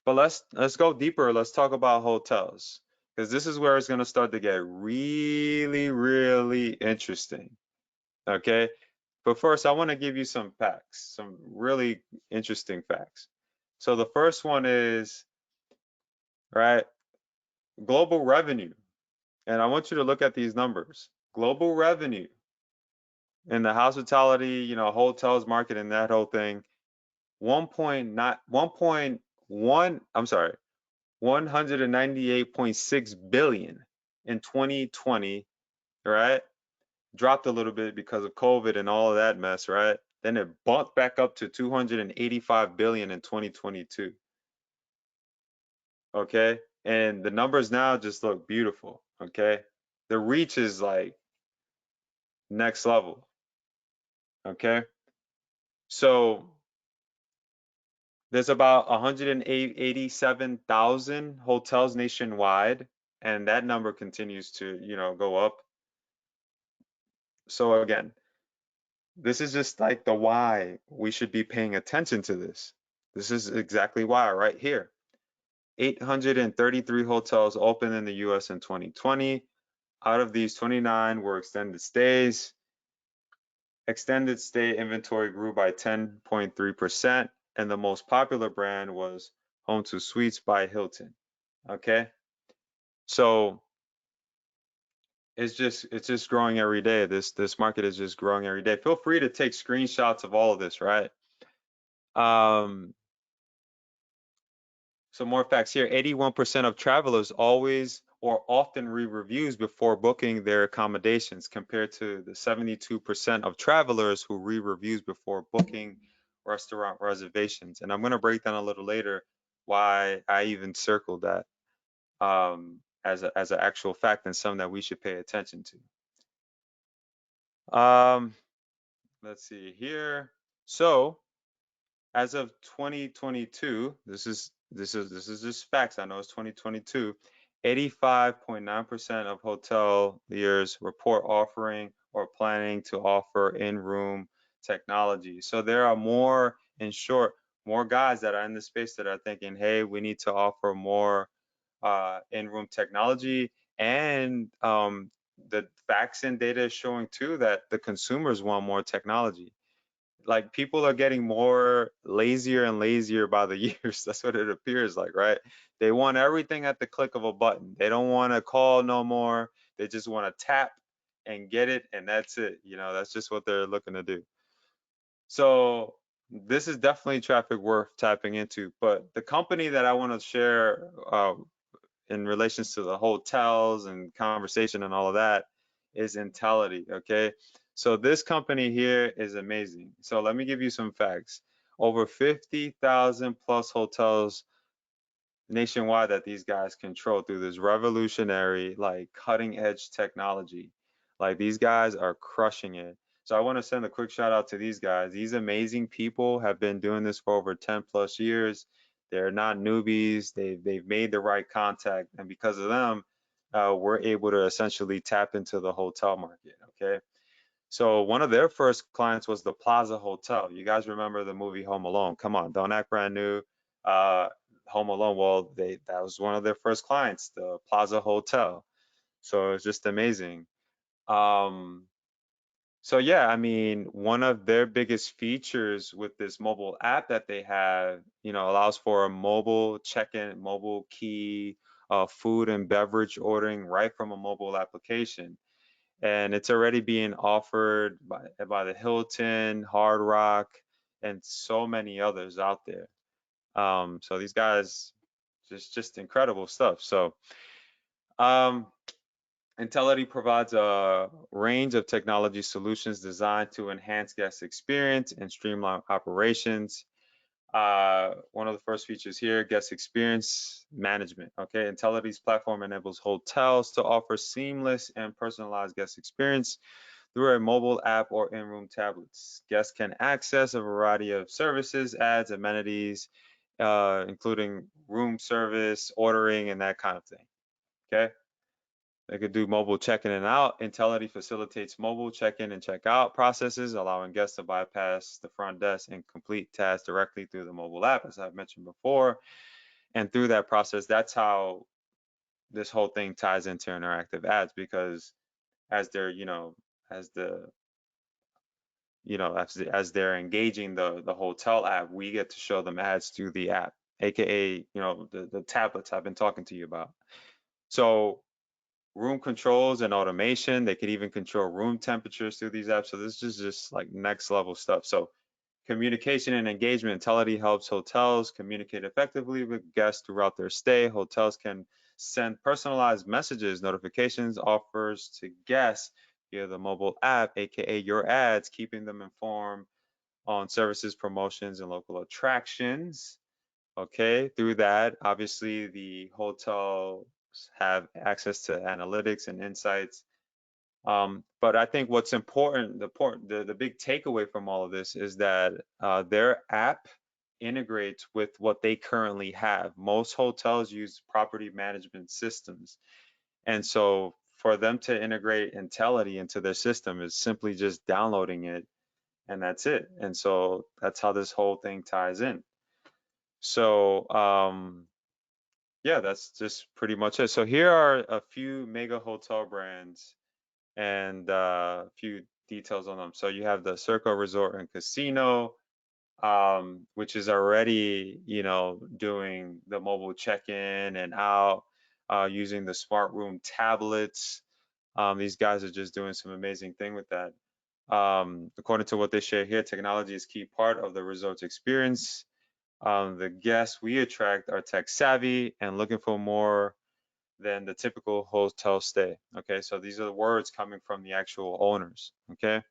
But let's go deeper. Let's talk about hotels, because this is where it's going to start to get really, really interesting. Okay, but first I want to give you some facts, some really interesting facts. So the first one is, right, global revenue. And I want you to look at these numbers. Global revenue in the hospitality, hotels market and that whole thing, 1.9, 1.1, I'm sorry, 198.6 billion in 2020, right? Dropped a little bit because of COVID and all of that mess, right? Then it bumped back up to 285 billion in 2022. Okay? And the numbers now just look beautiful, okay? The reach is like next level, okay? So there's about 187,000 hotels nationwide, and that number continues to, go up. So again, this is just like the why we should be paying attention to this. This is exactly why right here. 833 hotels opened in the US in 2020. Out of these, 29 were extended stays. Extended stay inventory grew by 10.3%, and the most popular brand was Home2 Suites by Hilton. Okay? So it's just growing every day. This market is just growing every day. Feel free to take screenshots of all of this, right? Some more facts here. 81% of travelers always or often read reviews before booking their accommodations, compared to the 72% of travelers who read reviews before booking restaurant reservations. And I'm going to break down a little later why I even circled that as an actual fact and something that we should pay attention to. Let's see here. So as of 2022, this is just facts. I know it's 2022. 85.9% of hoteliers report offering or planning to offer in-room technology. So there are more, in short, more guys that are in the space that are thinking, hey, we need to offer more in-room technology. And the facts and data is showing too that the consumers want more technology. Like, people are getting more lazier and lazier by the years. That's what it appears like, right? They want everything at the click of a button. They don't want to call no more. They just want to tap and get it, and that's it. That's just what they're looking to do. So this is definitely traffic worth tapping into. But the company that I want to share in relations to the hotels and conversation and all of that is Intelity, okay? So this company here is amazing. So let me give you some facts. Over 50,000 plus hotels nationwide that these guys control through this revolutionary, like, cutting edge technology. Like, these guys are crushing it. So I want to send a quick shout out to these guys. These amazing people have been doing this for over 10 plus years. They're not newbies. They've made the right contact, and because of them, we're able to essentially tap into the hotel market. Okay. So one of their first clients was the Plaza Hotel. You guys remember the movie Home Alone? Come on, don't act brand new. Uh, Home Alone. Well, that was one of their first clients, the Plaza Hotel. So it's just amazing. Um, so yeah, I mean, one of their biggest features with this mobile app that they have, allows for a mobile check-in, mobile key, food and beverage ordering right from a mobile application. And it's already being offered by the Hilton, Hard Rock, and so many others out there. So these guys, just incredible stuff. So um, Intelity provides a range of technology solutions designed to enhance guest experience and streamline operations. One of the first features here, guest experience management. Okay, Intelity's platform enables hotels to offer seamless and personalized guest experience through a mobile app or in-room tablets. Guests can access a variety of services, ads, amenities, including room service, ordering, and that kind of thing. Okay. They could do mobile check-in and out. Intelity facilitates mobile check-in and check-out processes, allowing guests to bypass the front desk and complete tasks directly through the mobile app, as I've mentioned before. And through that process, that's how this whole thing ties into interactive ads, because as they're, as the as they're engaging the hotel app, we get to show them ads through the app, aka the tablets I've been talking to you about. So room controls and automation, they could even control room temperatures through these apps. So this is just like next level stuff. So Communication and engagement. Intelity helps hotels communicate effectively with guests throughout their stay. Hotels can send personalized messages, notifications, offers to guests via the mobile app, aka your ads, keeping them informed on services, promotions, and local attractions. Okay, through that, obviously the hotels have access to analytics and insights. But I think what's important, the big takeaway from all of this is that their app integrates with what they currently have. Most hotels use property management systems. And so for them to integrate Intelity into their system is simply just downloading it, and that's it. And so that's how this whole thing ties in. So yeah, that's just pretty much it. So here are a few mega hotel brands and a few details on them. So you have the Circle Resort and Casino, which is already, doing the mobile check-in and out, using the smart room tablets. These guys are just doing some amazing thing with that. According to what they share here, technology is key part of the resort's experience. The guests we attract are tech savvy and looking for more than the typical hotel stay. Okay, so these are the words coming from the actual owners. Okay.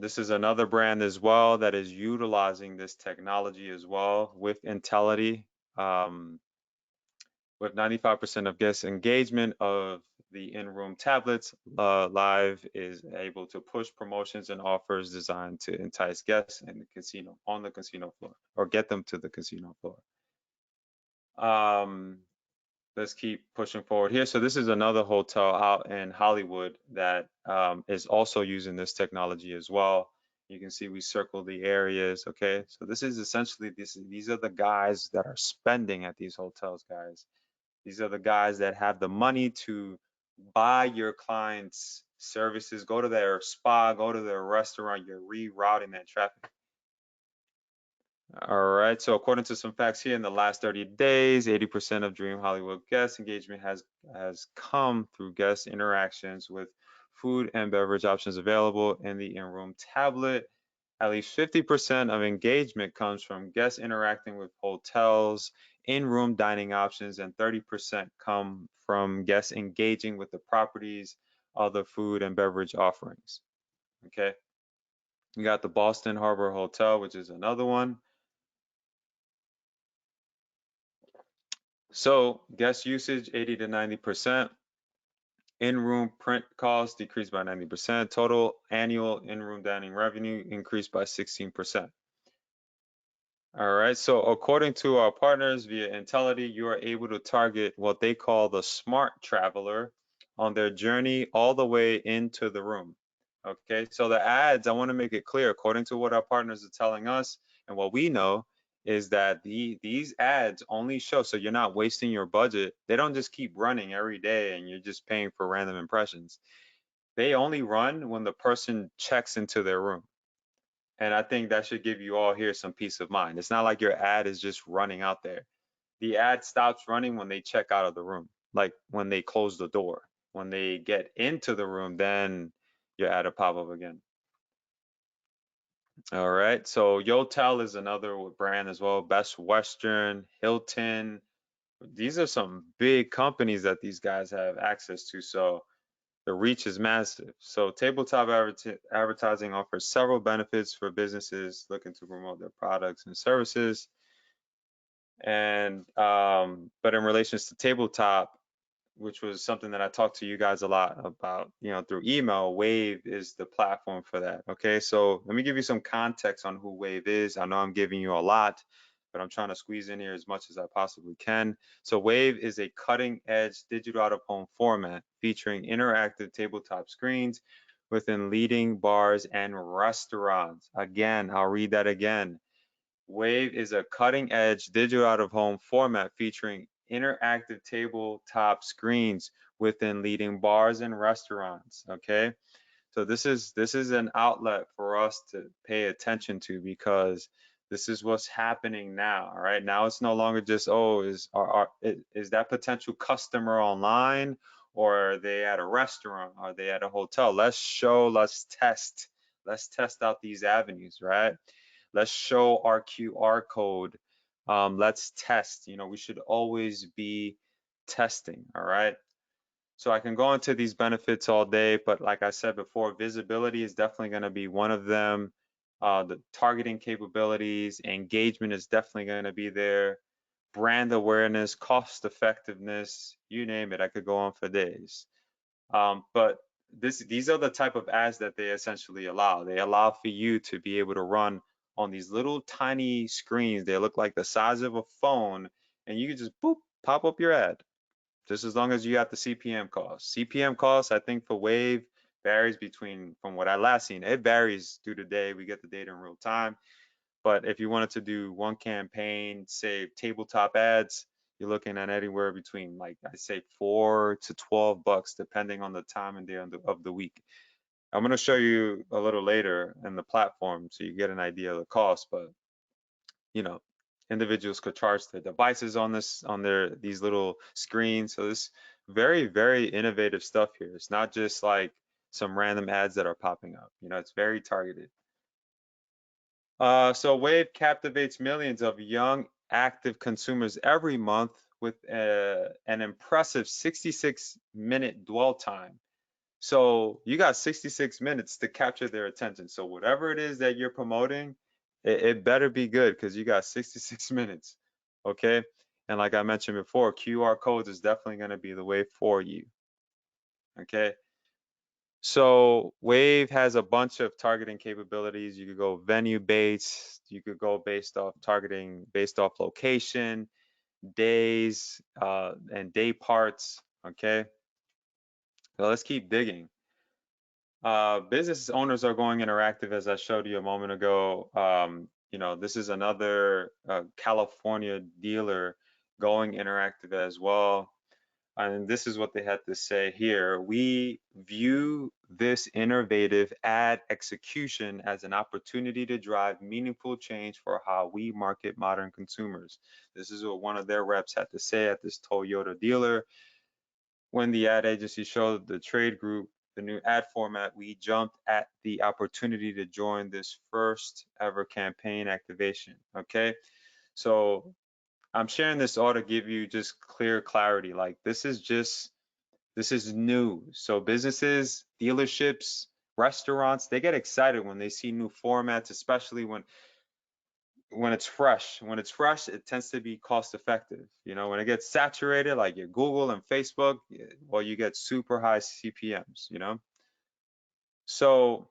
This is another brand as well that is utilizing this technology as well with Intelity. With 95% of guest engagement of the in-room tablets, Live is able to push promotions and offers designed to entice guests in the casino on the casino floor or get them to the casino floor. Let's keep pushing forward here. So this is another hotel out in Hollywood that is also using this technology as well. You can see we circle the areas. Okay, so this is essentially these are the guys that are spending at these hotels, guys. These are the guys that have the money to buy your clients' services, go to their spa, go to their restaurant. You're rerouting that traffic. All right, so according to some facts here, in the last 30 days, 80% of Dream Hollywood guest engagement has come through guest interactions with food and beverage options available in the in-room tablet. At least 50% of engagement comes from guests interacting with hotels, in-room dining options, and 30% come from guests engaging with the property's other food and beverage offerings. Okay, you got the Boston Harbor Hotel, which is another one. So guest usage 80 to 90%. In-room print costs decreased by 90%. Total annual in-room dining revenue increased by 16%. All right, so according to our partners via Intelity, you are able to target what they call the smart traveler on their journey all the way into the room. Okay, so the ads, I want to make it clear, according to what our partners are telling us and what we know, is that these ads only show, so you're not wasting your budget. They don't just keep running every day and you're just paying for random impressions. They only run when the person checks into their room. And I think that should give you all here some peace of mind. It's not like your ad is just running out there. The ad stops running when they check out of the room, like when they close the door. When they get into the room, then your ad will pop up again. All right, so Yotel is another brand as well. Best Western, Hilton. These are some big companies that these guys have access to. So the reach is massive. So tabletop advertising offers several benefits for businesses looking to promote their products and services. And but in relations to tabletop, which was something that I talked to you guys a lot about, through email, Wave is the platform for that. Okay, so let me give you some context on who Wave is. I know I'm giving you a lot, but I'm trying to squeeze in here as much as I possibly can. So Wave is a cutting edge digital out of home format featuring interactive tabletop screens within leading bars and restaurants. Again, I'll read that again. Wave is a cutting edge digital out of home format featuring interactive tabletop screens within leading bars and restaurants. Okay, so this is an outlet for us to pay attention to, because this is what's happening now. All right, now it's no longer just, oh, is that potential customer online, or are they at a restaurant, are they at a hotel? Let's test, Let's test out these avenues, right? Let's show our QR code. Let's test. You know, we should always be testing, all right? So I can go into these benefits all day, but like I said before, visibility is definitely going to be one of them. The targeting capabilities, engagement is definitely going to be there. Brand awareness, cost effectiveness, you name it. I could go on for days. But these are the type of ads that they essentially allow. They allow for you to be able to run on these little tiny screens. They look like the size of a phone, and you can just boop, pop up your ad, just as long as you got the CPM cost. CPM cost, I think for Wave varies between, from what I last seen, it varies through the day. We get the data in real time. But if you wanted to do one campaign, say tabletop ads, you're looking at anywhere between, like I say, $4 to $12, depending on the time and day of the week. I'm going to show you a little later in the platform so you get an idea of the cost, but you know, individuals could charge their devices on these little screens. So this very, very innovative stuff here. It's not just like some random ads that are popping up. You know, it's very targeted. So Wave captivates millions of young, active consumers every month with an impressive 66-minute dwell time. So you got 66 minutes to capture their attention. So whatever it is that you're promoting, it better be good because you got 66 minutes. Okay. And like I mentioned before, QR codes is definitely going to be the way for you. Okay. So Wave has a bunch of targeting capabilities. You could go venue based, you could go based off targeting, based off location, days, and day parts. Okay. So let's keep digging. Business owners are going interactive, as I showed you a moment ago. You know, this is another California dealer going interactive as well. And this is what they had to say here. We view this innovative ad execution as an opportunity to drive meaningful change for how we market modern consumers. This is what one of their reps had to say at this Toyota dealer. When the ad agency showed the trade group the new ad format, we jumped at the opportunity to join this first ever campaign activation. Okay. So I'm sharing this all to give you just clear clarity. Like this is new. So businesses, dealerships, restaurants, they get excited when they see new formats, especially when it's fresh. When it's fresh, it tends to be cost effective. You know, when it gets saturated, like your Google and Facebook, well, you get super high CPMs, you know? So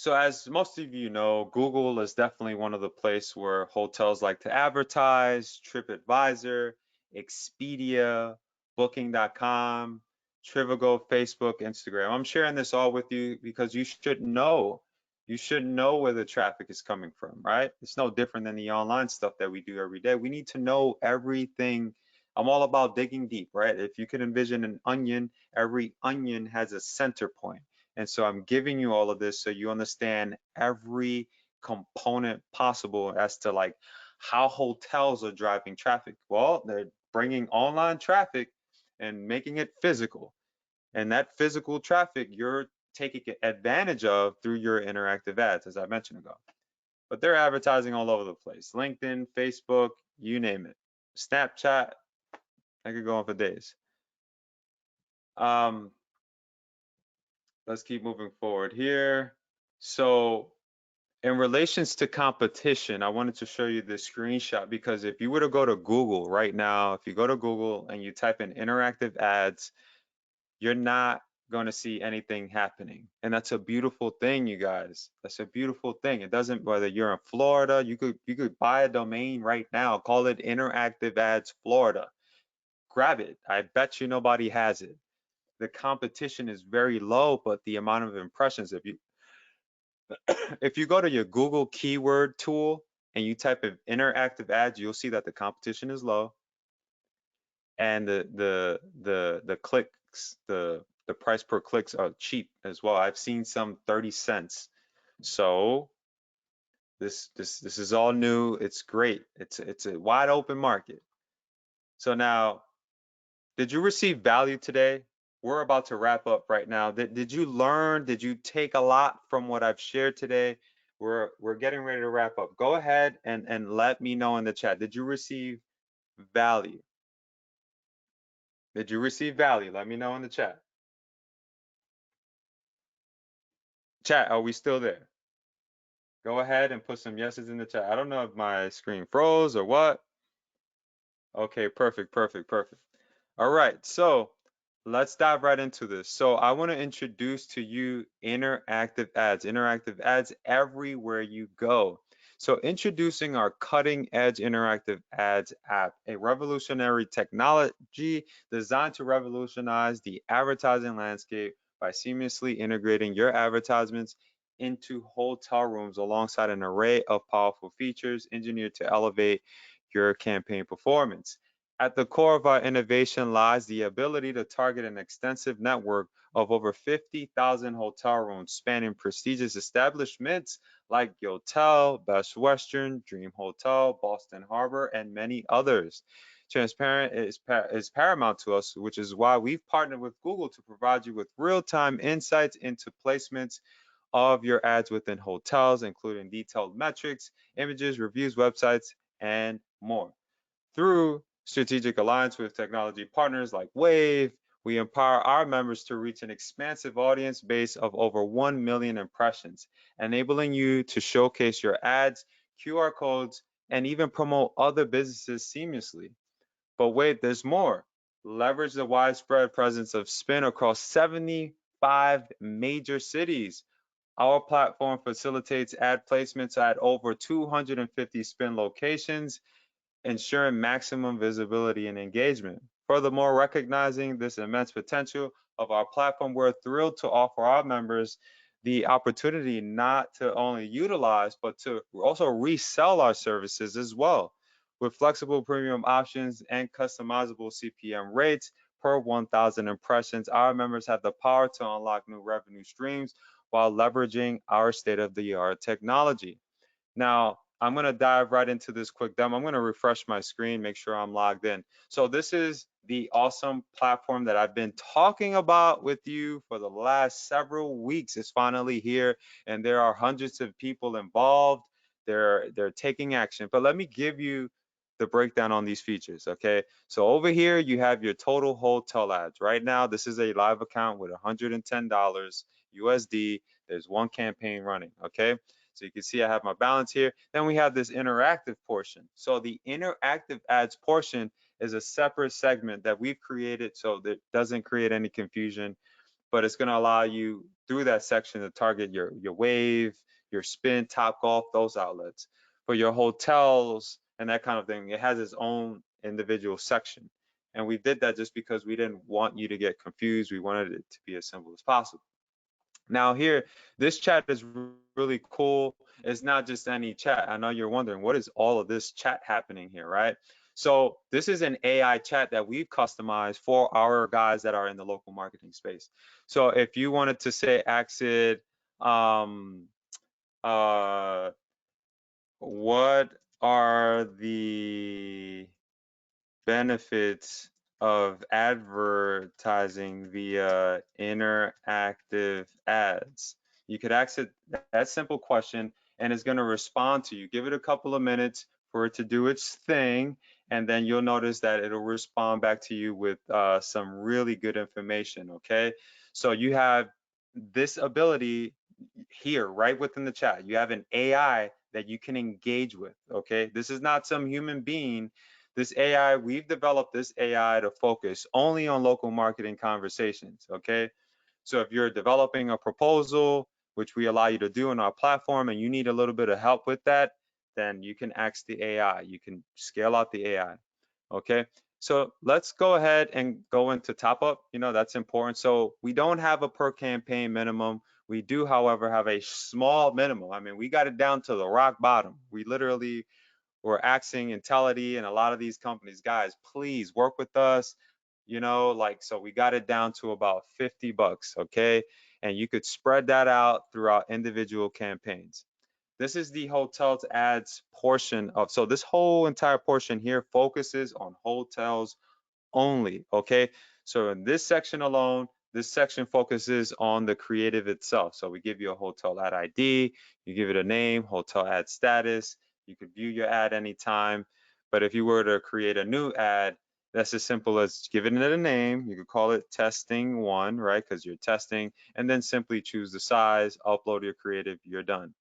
as most of you know, Google is definitely one of the places where hotels like to advertise. TripAdvisor, Expedia, Booking.com, Trivago, Facebook, Instagram. I'm sharing this all with you because you should know. You should know where the traffic is coming from, right? It's no different than the online stuff that we do every day. We need to know everything. I'm all about digging deep, right? If you could envision an onion, every onion has a center point. And so I'm giving you all of this so you understand every component possible as to like how hotels are driving traffic. Well, they're bringing online traffic and making it physical. And that physical traffic you're taking advantage of through your interactive ads, as I mentioned ago. But they're advertising all over the place. LinkedIn, Facebook, you name it. Snapchat, I could go on for days. Let's keep moving forward here. So in relations to competition, I wanted to show you this screenshot because if you were to go to Google right now, if you go to Google and you type in interactive ads, you're not going to see anything happening. And that's a beautiful thing, you guys. That's a beautiful thing. It doesn't, whether you're in Florida, you could buy a domain right now, call it Interactive Ads Florida. Grab it. I bet you nobody has it. The competition is very low, but the amount of impressions, if you go to your Google keyword tool and you type in interactive ads, you'll see that the competition is low and the clicks, the price per clicks are cheap as well. I've seen some 30 cents. So this is all new. It's great. It's a wide open market. So now, did you receive value today? we're about to wrap up right now. Did you learn? Did you take a lot from what I've shared today? We're getting ready to wrap up. Go ahead and let me know in the chat. Did you receive value? Did you receive value? Let me know in the chat. Chat, are we still there? Go ahead and put some yeses in the chat. I don't know if my screen froze or what. Okay, perfect, perfect, perfect. All right, so let's dive right into this. So I want to introduce to you interactive ads everywhere you go. So introducing our cutting edge interactive ads app, a revolutionary technology designed to revolutionize the advertising landscape by seamlessly integrating your advertisements into hotel rooms alongside an array of powerful features engineered to elevate your campaign performance. At the core of our innovation lies the ability to target an extensive network of over 50,000 hotel rooms spanning prestigious establishments like Yotel, Best Western, Dream Hotel, Boston Harbor, and many others. Transparent is paramount to us, which is why we've partnered with Google to provide you with real-time insights into placements of your ads within hotels, including detailed metrics, images, reviews, websites, and more. Through strategic alliance with technology partners like Wave, we empower our members to reach an expansive audience base of over 1 million impressions, enabling you to showcase your ads, QR codes, and even promote other businesses seamlessly. But wait, there's more. Leverage the widespread presence of Spin across 75 major cities. Our platform facilitates ad placements at over 250 Spin locations, ensuring maximum visibility and engagement. Furthermore, recognizing this immense potential of our platform, we're thrilled to offer our members the opportunity not to only utilize, but to also resell our services as well. With flexible premium options and customizable CPM rates per 1,000 impressions, our members have the power to unlock new revenue streams while leveraging our state-of-the-art technology. Now, I'm going to dive right into this quick demo. I'm going to refresh my screen, make sure I'm logged in. So this is the awesome platform that I've been talking about with you for the last several weeks. It's finally here, and there are hundreds of people involved. They're taking action. But let me give you the breakdown on these features, okay? So over here, you have your total hotel ads. Right now, this is a live account with $110 USD. There's one campaign running, okay? So you can see I have my balance here. Then we have this interactive portion. So the interactive ads portion is a separate segment that we've created so that doesn't create any confusion, but it's going to allow you through that section to target your Wave, your Spin, Top Golf, those outlets. For your hotels and that kind of thing, it has its own individual section. And we did that just because we didn't want you to get confused. We wanted it to be as simple as possible. Now here, this chat is really cool. It's not just any chat. I know you're wondering, what is all of this chat happening here, right? So this is an AI chat that we've customized for our guys that are in the local marketing space. So if you wanted to say, Axid, um, uh, what are the benefits of advertising via interactive ads? You could ask it that simple question and it's going to respond to you. Give it a couple of minutes for it to do its thing, and then you'll notice that it'll respond back to you with some really good information, okay? So you have this ability here right within the chat. You have an AI that you can engage with, okay? This is not some human being. This AI, we've developed this AI to focus only on local marketing conversations, okay? So if you're developing a proposal, which we allow you to do on our platform, and you need a little bit of help with that, then you can ask the AI. You can scale out the AI, okay? So let's go ahead and go into top up. You know, that's important. So we don't have a per campaign minimum. We do, however, have a small minimum. I mean, we got it down to the rock bottom. We literally were asking Intelity and a lot of these companies, guys, please work with us. You know, like, so we got it down to about 50 bucks, okay? And you could spread that out throughout individual campaigns. This is the hotels ads portion of, so this whole entire portion here focuses on hotels only, okay? So in this section alone, this section focuses on the creative itself. So we give you a hotel ad ID, you give it a name, hotel ad status, you could view your ad anytime. But if you were to create a new ad, that's as simple as giving it a name. You could call it testing one, right? Because you're testing, and then simply choose the size, upload your creative, you're done.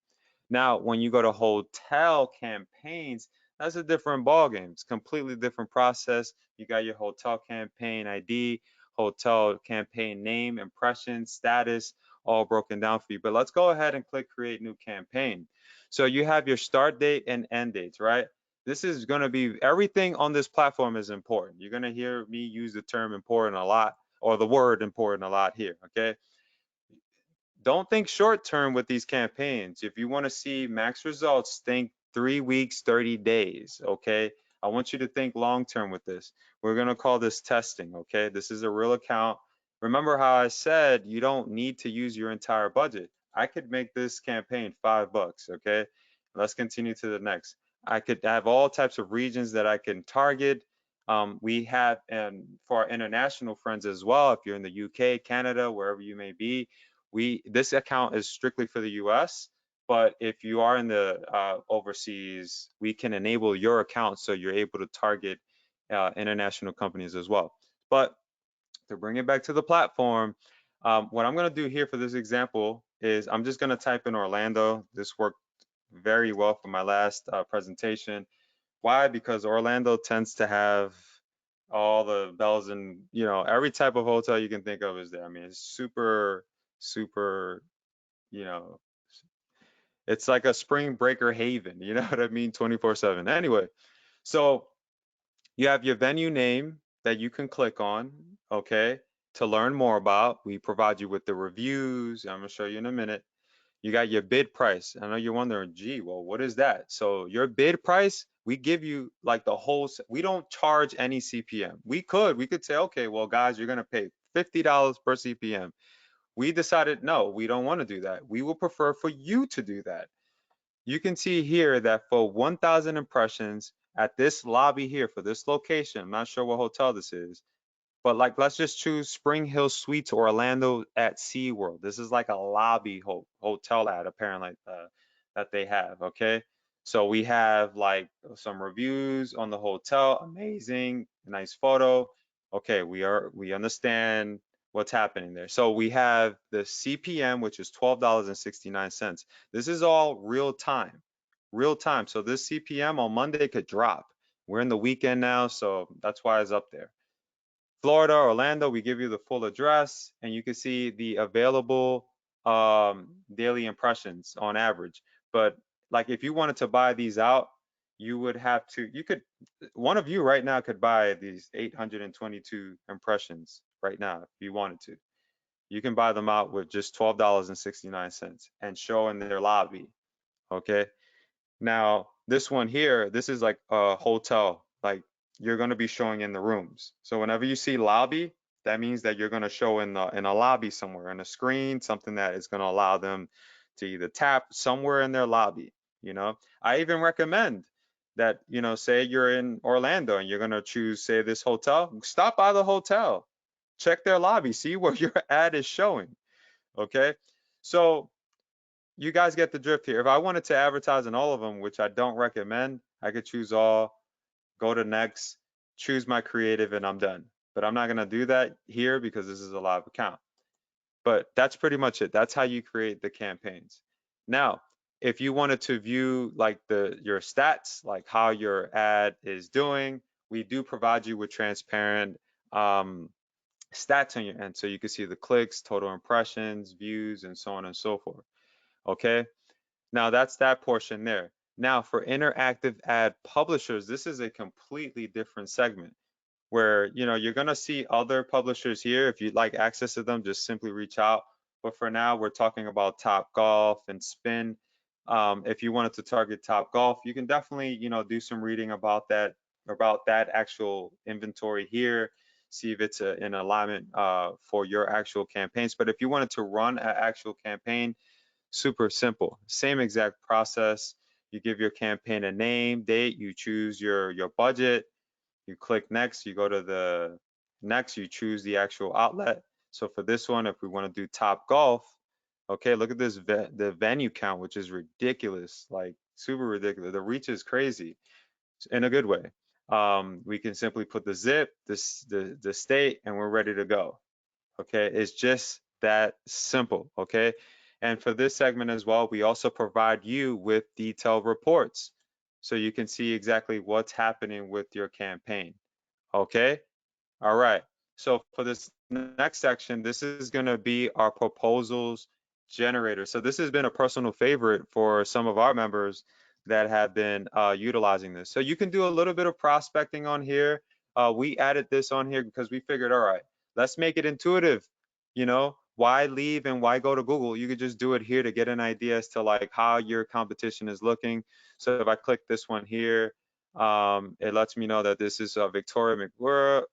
Now, when you go to hotel campaigns, that's a different ballgame. It's a completely different process. You got your hotel campaign ID, hotel campaign name, impression, status, all broken down for you. But let's go ahead and click create new campaign. So you have your start date and end dates, right? This is going to be everything on this platform is important. You're going to hear me use the term important a lot, or the word important a lot here, okay? Don't think short term with these campaigns. If you want to see max results, think 3 weeks, 30 days. Okay. I want you to think long term with this. We're going to call this testing. Okay. This is a real account. Remember how I said you don't need to use your entire budget. I could make this campaign $5. Okay. Let's continue to the next. I could have all types of regions that I can target. We have, and for our international friends as well, if you're in the UK, Canada, wherever you may be, this account is strictly for the US, but if you are in the overseas, we can enable your account so you're able to target international companies as well. But to bring it back to the platform, what I'm going to do here for this example is I'm just going to type in Orlando. This worked very well for my last presentation. Why? Because Orlando tends to have all the bells and, every type of hotel you can think of is there. I mean, it's super, super, you know, it's like a spring breaker haven, you know what I mean? 24/7. Anyway, so you have your venue name that you can click on, okay, to learn more about. We provide you with the reviews. I'm gonna show you in a minute. You got your bid price. I know you're wondering, gee, well, what is that? So your bid price, we give you like the whole, we don't charge any CPM. We could say, okay, well, guys, you're gonna pay $50 per CPM. We decided, no, we don't wanna do that. We will prefer for you to do that. You can see here that for 1,000 impressions at this lobby here for this location, I'm not sure what hotel this is, but like, let's just choose Spring Hill Suites Orlando at SeaWorld. This is like a lobby hotel ad apparently that they have, okay? So we have like some reviews on the hotel, amazing, nice photo. Okay, we understand what's happening there. So we have the CPM, which is $12.69. This is all real time, real time. So this CPM on Monday could drop. We're in the weekend now, so that's why it's up there. Florida, Orlando, we give you the full address and you can see the available daily impressions on average. But like if you wanted to buy these out, you would have to, one of you right now could buy these 822 impressions right now if you wanted to. You can buy them out with just $12.69 and show in their lobby, okay? Now, this one here, this is like a hotel, like you're going to be showing in the rooms. So whenever you see lobby, that means that you're going to show in a lobby somewhere, in a screen, something that is going to allow them to either tap somewhere in their lobby, I even recommend that, say you're in Orlando and you're going to choose, say, this hotel, stop by the hotel, check their lobby, see where your ad is showing, okay? So you guys get the drift here. If I wanted to advertise in all of them, which I don't recommend, I could choose all, go to next, choose my creative, and I'm done. But I'm not gonna do that here because this is a live account. But that's pretty much it. That's how you create the campaigns. Now, if you wanted to view like your stats, like how your ad is doing, we do provide you with transparent stats on your end. So you can see the clicks, total impressions, views, and so on and so forth. Okay. Now that's that portion there. Now for interactive ad publishers, this is a completely different segment where, you're going to see other publishers here. If you'd like access to them, just simply reach out. But for now, we're talking about Top Golf and Spin. If you wanted to target Top Golf, you can definitely, do some reading about that actual inventory here, see if it's in alignment for your actual campaigns. But if you wanted to run an actual campaign, super simple. Same exact process. You give your campaign a name, date, you choose your budget, you click next, you go to the Next, you choose the actual outlet. So for this one, if we want to do Top Golf, okay, look at this, the venue count, which is ridiculous, like super ridiculous. The reach is crazy in a good way. We can simply put the zip, the state, and we're ready to go. Okay, it's just that simple. Okay, and for this segment as well, we also provide you with detailed reports so you can see exactly what's happening with your campaign. Okay, all right. So for this next section, this is going to be our proposals generator. So this has been a personal favorite for some of our members that have been utilizing this. So you can do a little bit of prospecting on here. We added this on here because we figured, all right, let's make it intuitive. You know, why leave and why go to Google? You could just do it here to get an idea as to like how your competition is looking. So if I click this one here, it lets me know that this is Victoria McWhirr.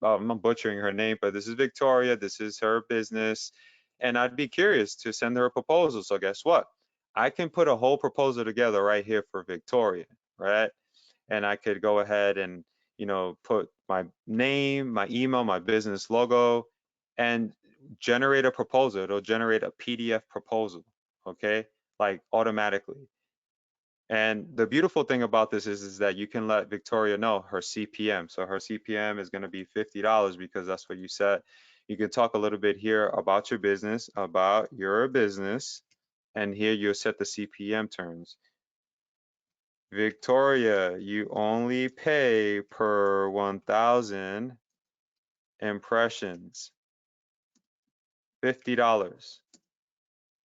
I'm butchering her name, but this is Victoria. This is her business. And I'd be curious to send her a proposal. So guess what? I can put a whole proposal together right here for Victoria, right? And I could go ahead and, put my name, my email, my business logo, and generate a proposal. It'll generate a PDF proposal, okay? Like automatically. And the beautiful thing about this is that you can let Victoria know her CPM. So her CPM is going to be $50 because that's what you set. You can talk a little bit here about your business, and here you'll set the CPM terms. Victoria, you only pay per 1,000 impressions, $50.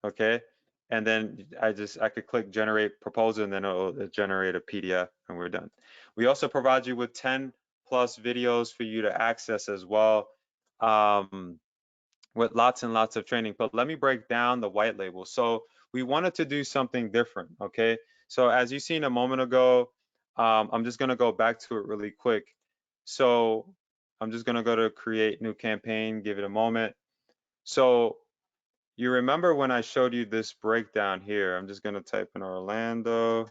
Okay. And then I could click generate proposal and then it'll generate a PDF and we're done. We also provide you with 10 plus videos for you to access as well, with lots and lots of training. But let me break down the white label. So we wanted to do something different. Okay. So as you seen a moment ago, I'm just going to go back to it really quick. So I'm just going to go to create new campaign, give it a moment. So you remember when I showed you this breakdown here? I'm just going to type in Orlando.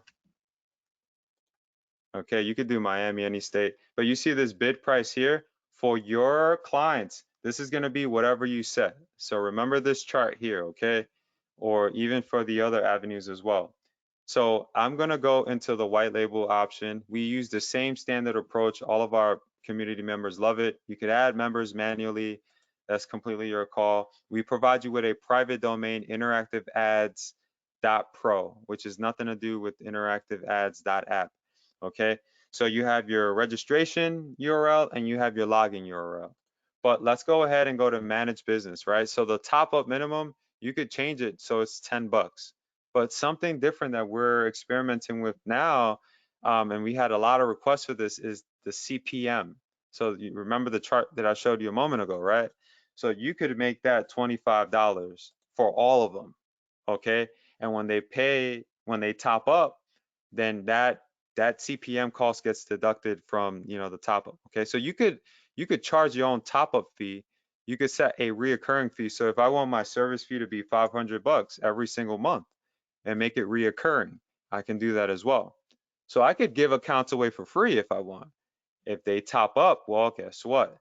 Okay, you could do Miami, any state, but you see this bid price here for your clients. This is going to be whatever you set. So remember this chart here, okay? Or even for the other avenues as well. So I'm going to go into the white label option. We use the same standard approach. All of our community members love it. You could add members manually. That's completely your call. We provide you with a private domain, interactiveads.pro, which is nothing to do with interactiveads.app. Okay, so you have your registration URL and you have your login URL. But let's go ahead and go to manage business, right? So the top up minimum, you could change it so it's 10 bucks. But something different that we're experimenting with now, and we had a lot of requests for this, is the CPM. So you remember the chart that I showed you a moment ago, right? So you could make that $25 for all of them, okay? And when they top up, then that CPM cost gets deducted from, the top up. Okay, so you could charge your own top up fee. You could set a reoccurring fee. So if I want my service fee to be 500 bucks every single month and make it reoccurring, I can do that as well. So I could give accounts away for free if I want. If they top up, well, guess what?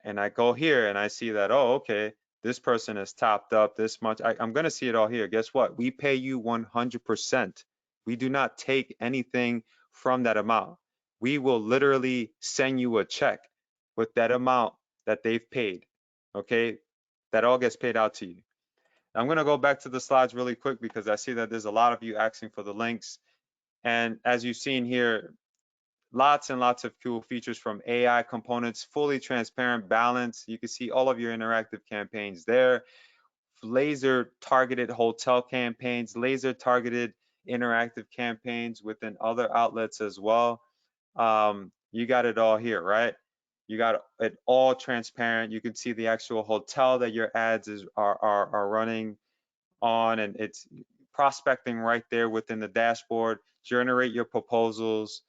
And I go here and I see that, oh, okay, this person has topped up this much. I'm going to see it all here. Guess what? We pay you 100%. We do not take anything from that amount. We will literally send you a check with that amount that they've paid. Okay, that all gets paid out to you. I'm going to go back to the slides really quick because I see that there's a lot of you asking for the links. And as you've seen here, lots and lots of cool features from AI components, fully transparent balance. You can see all of your interactive campaigns there. Laser targeted hotel campaigns, laser targeted interactive campaigns within other outlets as well. You got it all here, right? You got it all transparent. You can see the actual hotel that your ads are running on, and it's prospecting right there within the dashboard. Generate your proposals,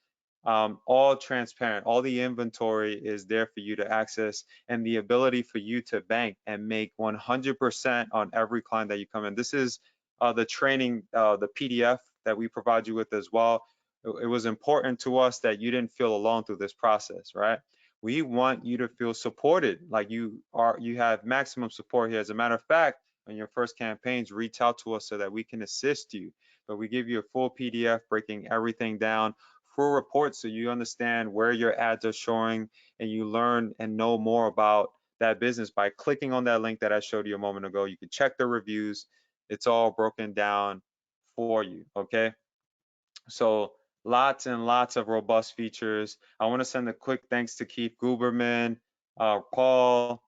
all transparent. All the inventory is there for you to access, and the ability for you to bank and make 100% on every client that you come in. This is the training, the PDF that we provide you with as well. It was important to us that you didn't feel alone through this process, right? We want you to feel supported, like you have maximum support here. As a matter of fact, on your first campaigns, reach out to us so that we can assist you. But we give you a full PDF breaking everything down, full report, so you understand where your ads are showing, and you learn and know more about that business by clicking on that link that I showed you a moment ago. You can check the reviews. It's all broken down for you, okay? So lots and lots of robust features. I want to send a quick thanks to Keith Guberman, Paul,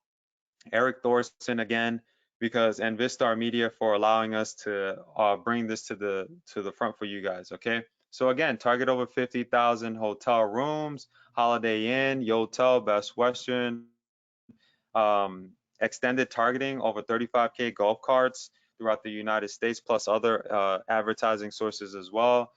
Eric Thorson again, because and Vistar Media for allowing us to bring this to the front for you guys. Okay. So again, target over 50,000 hotel rooms, Holiday Inn, Yotel, Best Western, extended targeting over 35K golf carts throughout the United States, plus other advertising sources as well.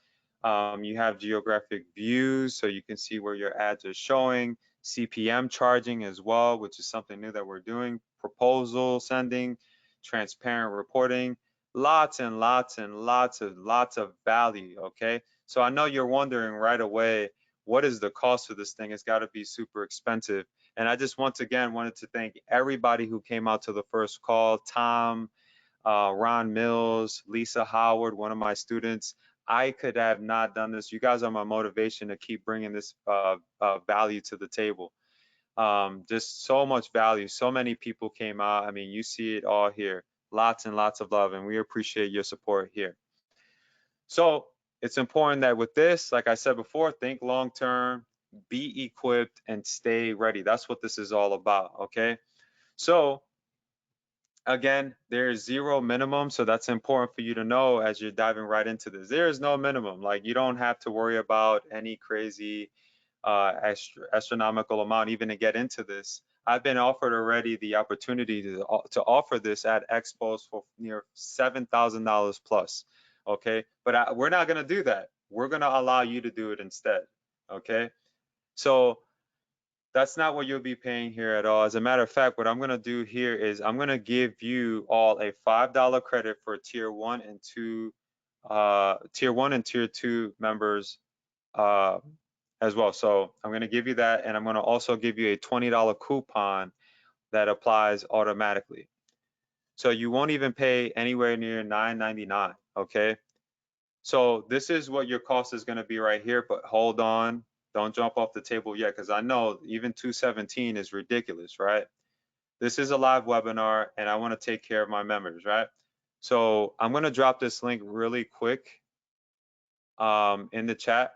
You have geographic views, so you can see where your ads are showing. CPM charging as well, which is something new that we're doing. Proposal sending, transparent reporting, lots and lots and lots of value. Okay, so I know you're wondering right away, what is the cost of this thing? It's got to be super expensive. And I just once again wanted to thank everybody who came out to the first call. Tom, Ron Mills, Lisa Howard, one of my students. I could have not done this. You guys are my motivation to keep bringing this value to the table. Just so much value. So many people came out. I mean, you see it all here. Lots and lots of love, and we appreciate your support here. So it's important that with this, like I said before, think long term, be equipped, and stay ready. That's what this is all about, okay? So again, there's zero minimum, so that's important for you to know as you're diving right into this. There is no minimum. Like, you don't have to worry about any crazy astronomical amount even to get into this. I've been offered already the opportunity to offer this at expos for near $7,000 plus. Okay, but we're not going to do that. We're going to allow you to do it instead. Okay, so that's not what you'll be paying here at all. As a matter of fact, what I'm going to do here is I'm going to give you all a $5 credit for tier 1 and 2 tier 2 members as well. So I'm going to give you that, and I'm going to also give you a $20 coupon that applies automatically. So you won't even pay anywhere near $9.99, okay? So this is what your cost is going to be right here, but hold on. Don't jump off the table yet, because I know even $217 is ridiculous, right? This is a live webinar, and I want to take care of my members, right? So I'm going to drop this link really quick in the chat.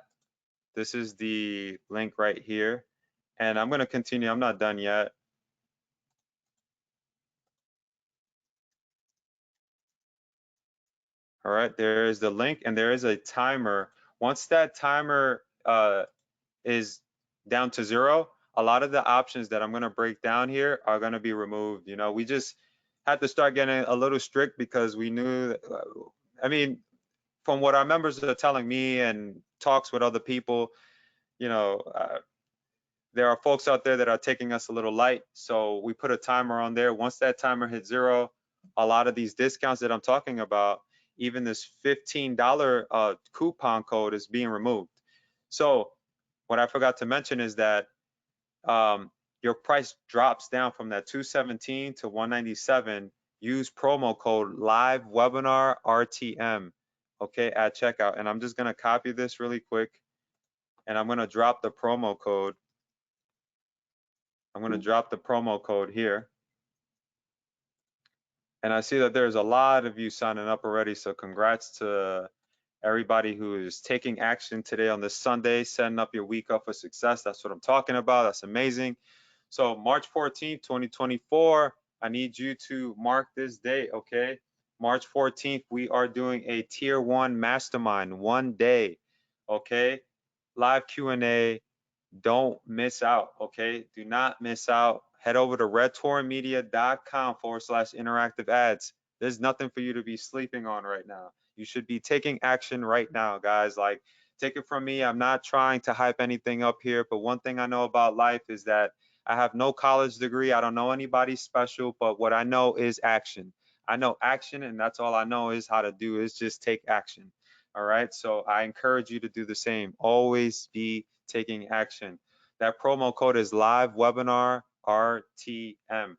This is the link right here, and I'm going to continue. I'm not done yet. All right, there is the link, and there is a timer. Once that timer is down to 0, a lot of the options that I'm going to break down here are going to be removed. You know, we just had to start getting a little strict because we knew, I mean, from what our members are telling me and talks with other people, you know, there are folks out there that are taking us a little light. So we put a timer on there. Once that timer hits 0, a lot of these discounts that I'm talking about, even this $15 coupon code is being removed. So what I forgot to mention is that your price drops down from that $217 to $197. Use promo code live webinar RTM, okay, at checkout. And I'm just gonna copy this really quick, and I'm gonna drop the promo code. I'm gonna drop the promo code here. And I see that there's a lot of you signing up already, so congrats to everybody who is taking action today on this Sunday, setting up your week up for success. That's what I'm talking about. That's amazing. So March 14th, 2024, I need you to mark this date, okay? March 14th, we are doing a tier 1 mastermind, 1 day, okay? Live Q&A. Don't miss out, okay? Do not miss out. Head over to redtormedia.com/interactive ads. There's nothing for you to be sleeping on right now. You should be taking action right now, guys. Like, take it from me, I'm not trying to hype anything up here, but one thing I know about life is that I have no college degree. I don't know anybody special, but what I know is action. I know action, and that's all I know is how to do is just take action. All right, so I encourage you to do the same. Always be taking action. That promo code is live webinar RTM.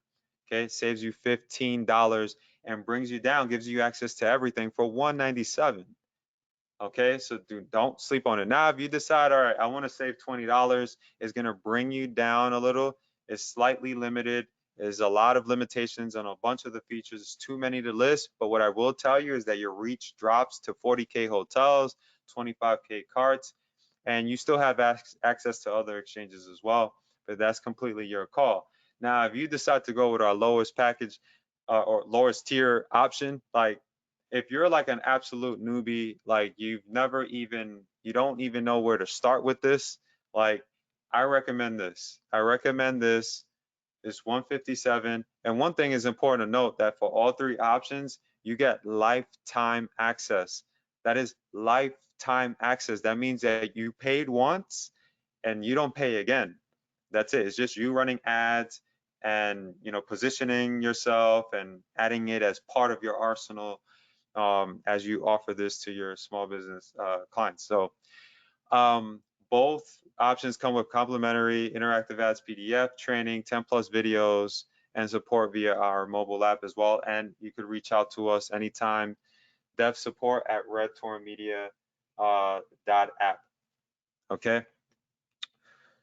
Okay, saves you $15 and brings you down, gives you access to everything for $197. Okay, so don't sleep on it. Now, if you decide, all right, I want to save $20, it's going to bring you down a little. It's slightly limited. There's a lot of limitations on a bunch of the features. It's too many to list. But what I will tell you is that your reach drops to 40K hotels, 25K carts, and you still have access to other exchanges as well. But that's completely your call. Now, if you decide to go with our lowest package or lowest tier option, like if you're like an absolute newbie, like you don't even know where to start with this, like I recommend this. I recommend this. It's 157. And one thing is important to note that for all three options, you get lifetime access. That is lifetime access. That means that you paid once and you don't pay again. That's it. It's just you running ads and positioning yourself and adding it as part of your arsenal as you offer this to your small business clients. So both options come with complimentary interactive ads PDF training, 10 plus videos, and support via our mobile app as well. And you could reach out to us anytime, devsupport@redtornmedia.app. Okay.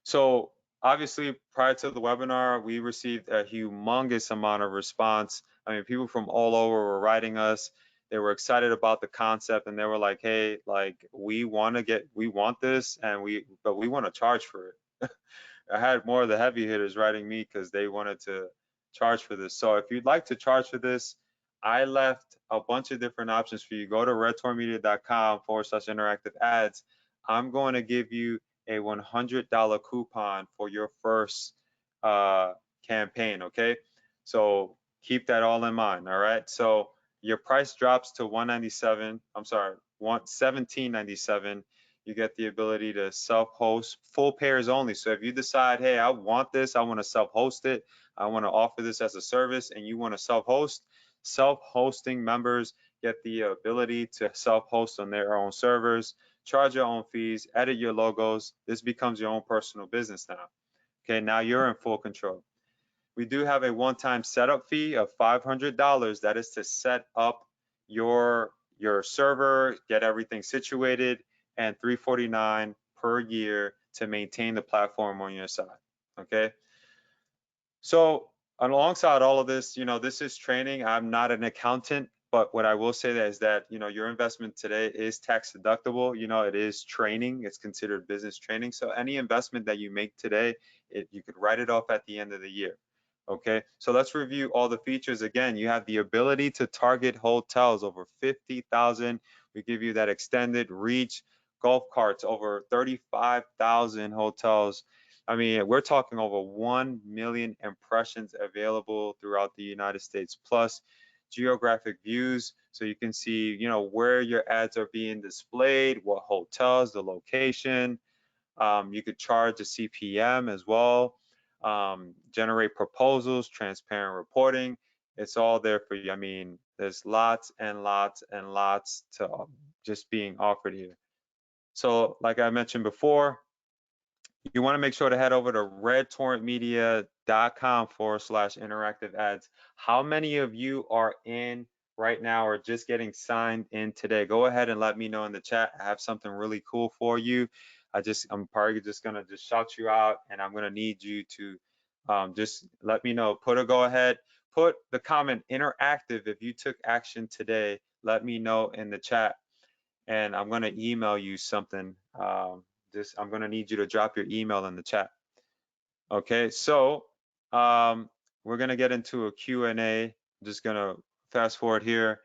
So obviously, prior to the webinar, we received a humongous amount of response. I mean, people from all over were writing us. They were excited about the concept, and they were like, "Hey, like we want this, but we want to charge for it." I had more of the heavy hitters writing me because they wanted to charge for this. So if you'd like to charge for this, I left a bunch of different options for you. Go to redtornmedia.com/interactive ads. I'm going to give you a $100 coupon for your first campaign, okay? So keep that all in mind, all right? So your price drops to $17.97. You get the ability to self-host, full payers only. So if you decide, hey, I want this, I want to self-host it, I want to offer this as a service, and you want to self-host, self-hosting members get the ability to self-host on their own servers, charge your own fees, edit your logos. This becomes your own personal business now. Okay, now you're in full control. We do have a one-time setup fee of $500. That is to set up your server, get everything situated, and $349 per year to maintain the platform on your side. Okay. So alongside all of this, this is training. I'm not an accountant, but what I will say that is that, your investment today is tax deductible. It is training. It's considered business training. So any investment that you make today, you could write it off at the end of the year. Okay, so let's review all the features again. You have the ability to target hotels over 50,000. We give you that extended reach. Golf carts over 35,000 hotels. I mean, we're talking over 1 million impressions available throughout the United States, plus geographic views. So you can see, where your ads are being displayed, what hotels, the location. You could charge a CPM as well. Generate proposals, transparent reporting. It's all there for you. I mean, there's lots and lots and lots to just being offered here. So like I mentioned before, you want to make sure to head over to redtorrentmedia.com/interactive ads. How many of you are in right now or just getting signed in today? Go ahead and let me know in the chat. I have something really cool for you. I'm probably just gonna shout you out, and I'm gonna need you to just let me know. Go ahead, put the comment interactive if you took action today. Let me know in the chat, and I'm gonna email you something. I'm gonna need you to drop your email in the chat. Okay, so we're gonna get into a Q&A. I'm just gonna fast forward here.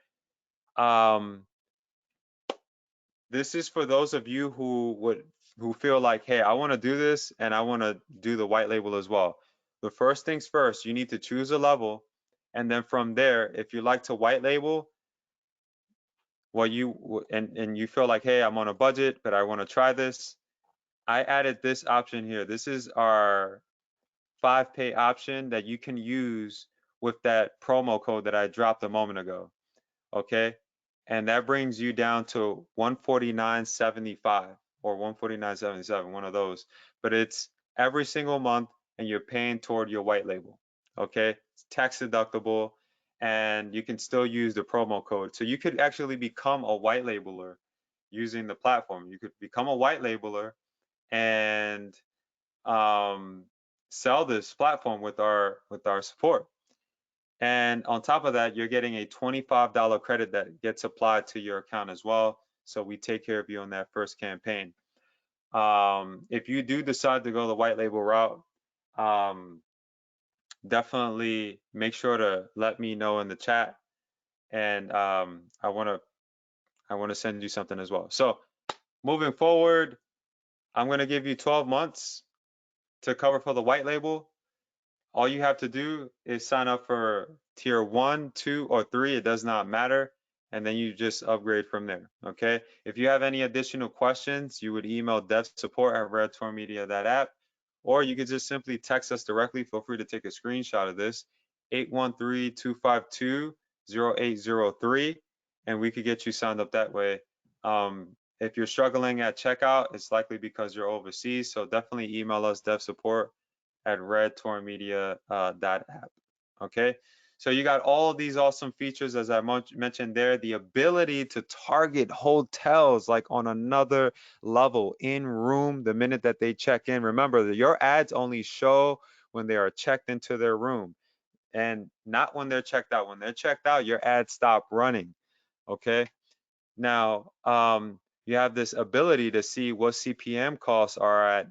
This is for those of you who feel like, hey, I want to do this and I want to do the white label as well. The first things first, you need to choose a level, and then from there, if you like to white label, well, you feel like, hey, I'm on a budget, but I want to try this. I added this option here. This is our 5-pay option that you can use with that promo code that I dropped a moment ago. Okay, and that brings you down to $149.75 or $149.77, one of those. But it's every single month, and you're paying toward your white label. Okay, it's tax deductible, and you can still use the promo code. So you could actually become a white labeler using the platform. You could become a white labeler and sell this platform with our support. And on top of that, you're getting a $25 credit that gets applied to your account as well. So we take care of you on that first campaign. If you do decide to go the white label route, um, definitely make sure to let me know in the chat, and I want to send you something as well. So moving forward, I'm going to give you 12 months to cover for the white label. All you have to do is sign up for tier 1, 2, or 3. It does not matter. And then you just upgrade from there. Okay. If you have any additional questions, you would email devsupport@redtormedia.app, or you could just simply text us directly. Feel free to take a screenshot of this, 813-252-0803, and we could get you signed up that way. If you're struggling at checkout, it's likely because you're overseas. So definitely email us devsupport@redtormedia.app. Okay, so you got all of these awesome features, as I mentioned there, the ability to target hotels like on another level in room the minute that they check in. Remember that your ads only show when they are checked into their room and not when they're checked out. When they're checked out, your ads stop running. Okay. Now, you have this ability to see what CPM costs are at,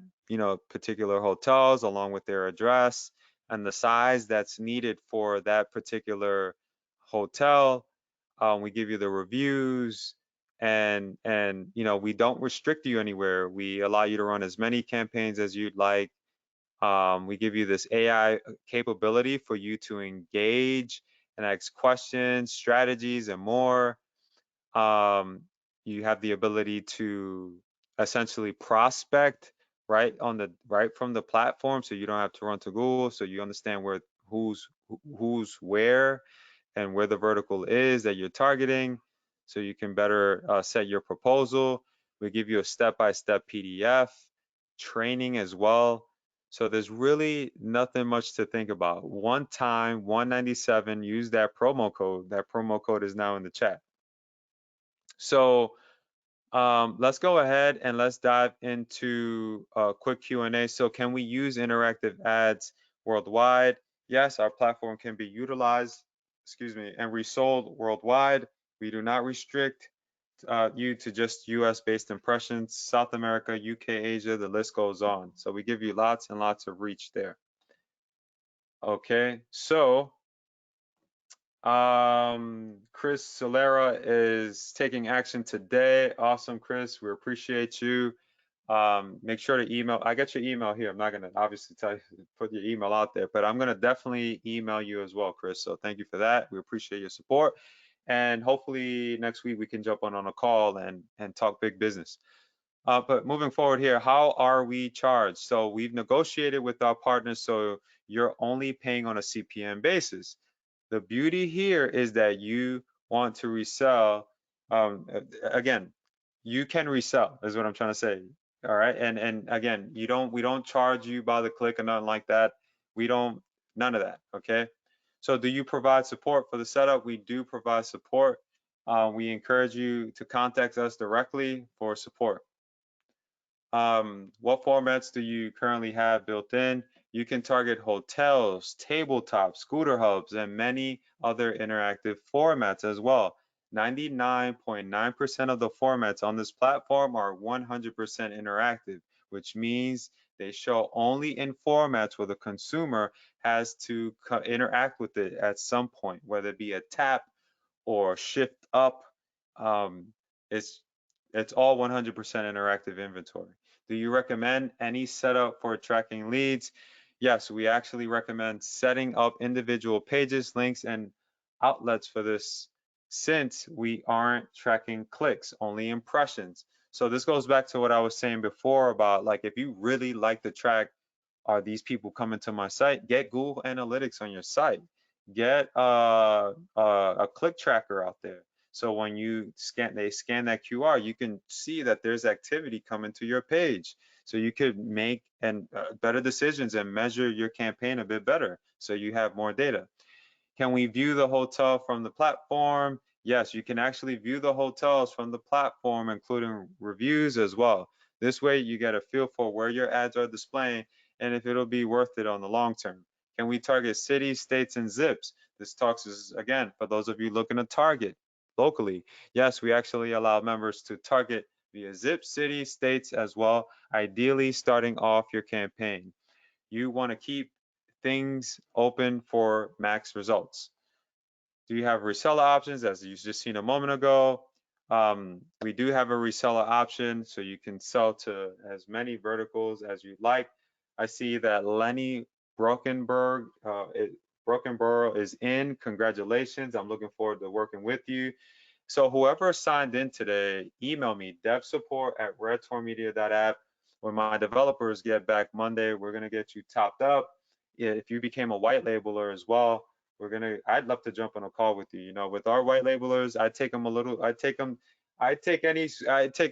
particular hotels, along with their address and the size that's needed for that particular hotel. We give you the reviews, and we don't restrict you anywhere. We allow you to run as many campaigns as you'd like. We give you this AI capability for you to engage and ask questions, strategies, and more. You have the ability to essentially prospect right from the platform, so you don't have to run to Google, so you understand who's where and where the vertical is that you're targeting, so you can better set your proposal. We give you a step-by-step PDF training as well. So there's really nothing much to think about. One time, 197, use that promo code. That promo code is now in the chat. So let's go ahead and let's dive into a quick Q&A. So can we use interactive ads worldwide? Yes, our platform can be utilized, and resold worldwide. We do not restrict you to just US-based impressions, South America, UK, Asia, the list goes on. So we give you lots and lots of reach there. Okay, so Chris Solera is taking action today. Awesome, Chris. We appreciate you. Make sure to email. I got your email here. I'm not going to obviously tell you to put your email out there, but I'm going to definitely email you as well, Chris. So thank you for that. We appreciate your support. And hopefully next week we can jump on a call and talk big business. But moving forward here, how are we charged? So we've negotiated with our partners, so you're only paying on a CPM basis. The beauty here is that you want to resell. Again, you can resell, is what I'm trying to say. All right, and again, we don't charge you by the click or nothing like that. None of that. Okay. So do you provide support for the setup? We do provide support. We encourage you to contact us directly for support. What formats do you currently have built in? You can target hotels, tabletops, scooter hubs, and many other interactive formats as well. 99.9% of the formats on this platform are 100% interactive, which means they show only in formats where the consumer has to interact with it at some point, whether it be a tap or shift up. It's all 100% interactive inventory. Do you recommend any setup for tracking leads? Yes, we actually recommend setting up individual pages, links, and outlets for this, since we aren't tracking clicks, only impressions. So this goes back to what I was saying before about, like, if you really like the track, are these people coming to my site? Get Google Analytics on your site. Get a click tracker out there. So when they scan that QR, you can see that there's activity coming to your page. So you could make better decisions and measure your campaign a bit better. So you have more data. Can we view the hotel from the platform? Yes, you can actually view the hotels from the platform, including reviews as well. This way you get a feel for where your ads are displaying and if it'll be worth it on the long term. Can we target cities, states, and zips? This talks is, again, for those of you looking to target locally. Yes, we actually allow members to target via zip, city, states as well, ideally starting off your campaign. You want to keep things open for max results. Do you have reseller options? As you just seen a moment ago, we do have a reseller option, so you can sell to as many verticals as you'd like. I see that Lenny Brokenberg, Brokenborough is in. Congratulations. I'm looking forward to working with you. So whoever signed in today, email me, devsupport@redtormedia.app. When my developers get back Monday, we're gonna get you topped up. If you became a white labeler as well, I'd love to jump on a call with you. You know, with our white labelers, I take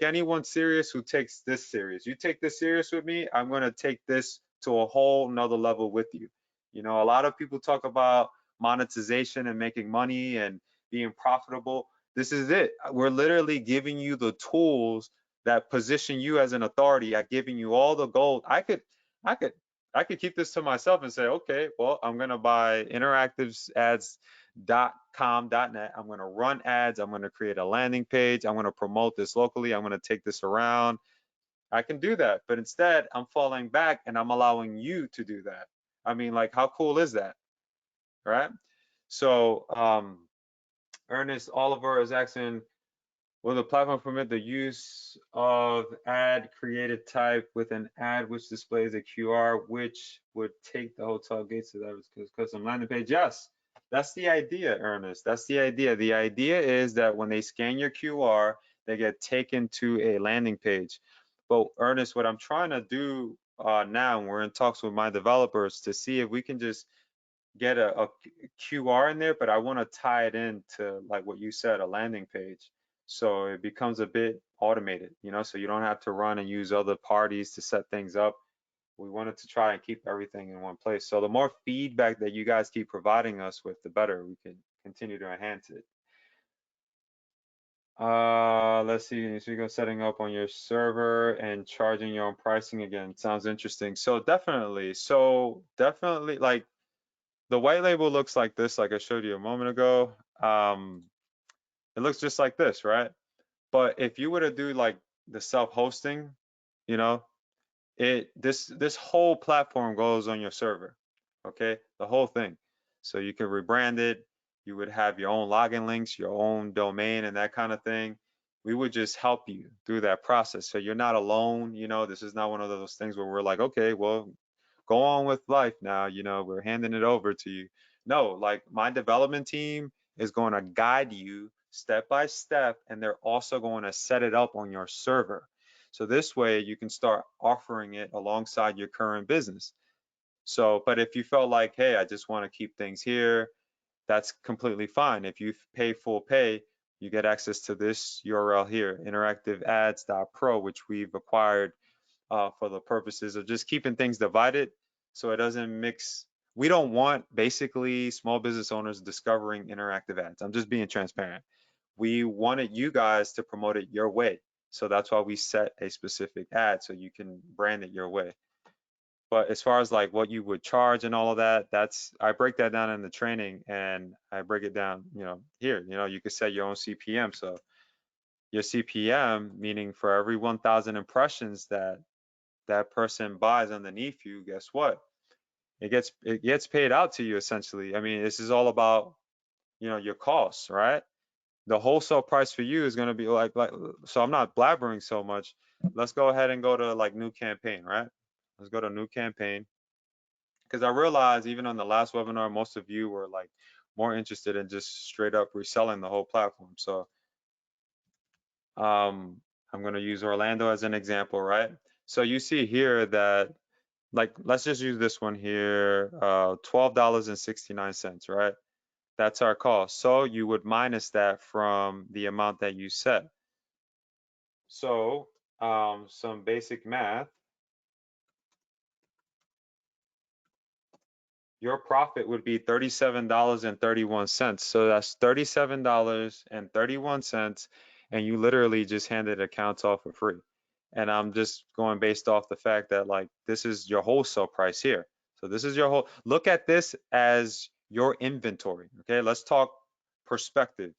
anyone serious who takes this serious. You take this serious with me, I'm gonna take this to a whole nother level with you. You know, a lot of people talk about monetization and making money and being profitable. This is it. We're literally giving you the tools that position you as an authority at giving you all the gold. I could I could keep this to myself and say, okay, well, I'm gonna buy interactiveads.com.net. I'm gonna run ads. I'm gonna create a landing page. I'm gonna promote this locally. I'm gonna take this around. I can do that, but instead I'm falling back and I'm allowing you to do that. I mean, like, how cool is that, right? So, Ernest Oliver is asking, will the platform permit the use of ad created type with an ad which displays a QR which would take the hotel gates to that custom landing page? Yes, that's the idea, Ernest. That's the idea. The idea is that when they scan your QR, they get taken to a landing page. But Ernest, what I'm trying to do now, and we're in talks with my developers to see if we can just get a QR in there, but I want to tie it into, like what you said, a landing page. So it becomes a bit automated, you know, so you don't have to run and use other parties to set things up. We wanted to try and keep everything in one place. So the more feedback that you guys keep providing us with, the better we can continue to enhance it. Let's see. So you go setting up on your server and charging your own pricing again. Sounds interesting. So definitely like the white label looks like this, like I showed you a moment ago. It looks just like this, right? But if you were to do like the self-hosting, you know, this whole platform goes on your server, okay? The whole thing. So you can rebrand it. You would have your own login links, your own domain, and that kind of thing. We would just help you through that process. So you're not alone. You know, this is not one of those things where we're like, okay, well, go on with life now. You know, we're handing it over to you. No, like my development team is going to guide you step by step, and they're also going to set it up on your server. So this way you can start offering it alongside your current business. So, but if you felt like, hey, I just want to keep things here, that's completely fine. If you pay full pay, you get access to this URL here, interactiveads.pro, which we've acquired for the purposes of just keeping things divided so it doesn't mix. We don't want basically small business owners discovering interactive ads. I'm just being transparent. We wanted you guys to promote it your way. So that's why we set a specific ad so you can brand it your way. But as far as like what you would charge and all of that, I break that down in the training and I break it down, you know, here, you know, you could set your own CPM. So your CPM, meaning for every 1,000 impressions that person buys underneath you, guess what? It gets paid out to you essentially. I mean, this is all about, you know, your costs, right? The wholesale price for you is going to be like so I'm not blabbering so much. Let's go ahead and go to like new campaign, right? Let's go to new campaign because I realized even on the last webinar, most of you were like more interested in just straight up reselling the whole platform. So I'm going to use Orlando as an example, right? So you see here that, like, let's just use this one here, $12.69, right? That's our cost. So you would minus that from the amount that you set. So some basic math, your profit would be $37.31. So that's $37.31, and you literally just handed accounts off for free. And I'm just going based off the fact that like this is your wholesale price here. So this is your whole, look at this as your inventory. Okay, let's talk perspective.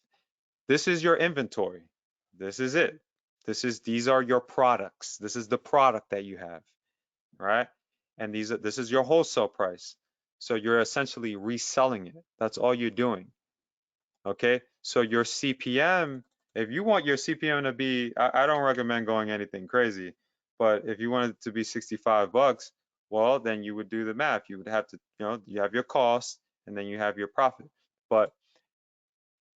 This is your inventory. This is it. These are your products. This is the product that you have, right? And this is your wholesale price. So you're essentially reselling it. That's all you're doing. Okay. So your CPM, if you want your CPM to be, I don't recommend going anything crazy, but if you want it to be 65 bucks, well, then you would do the math. You would have to, you have your cost and then you have your profit. But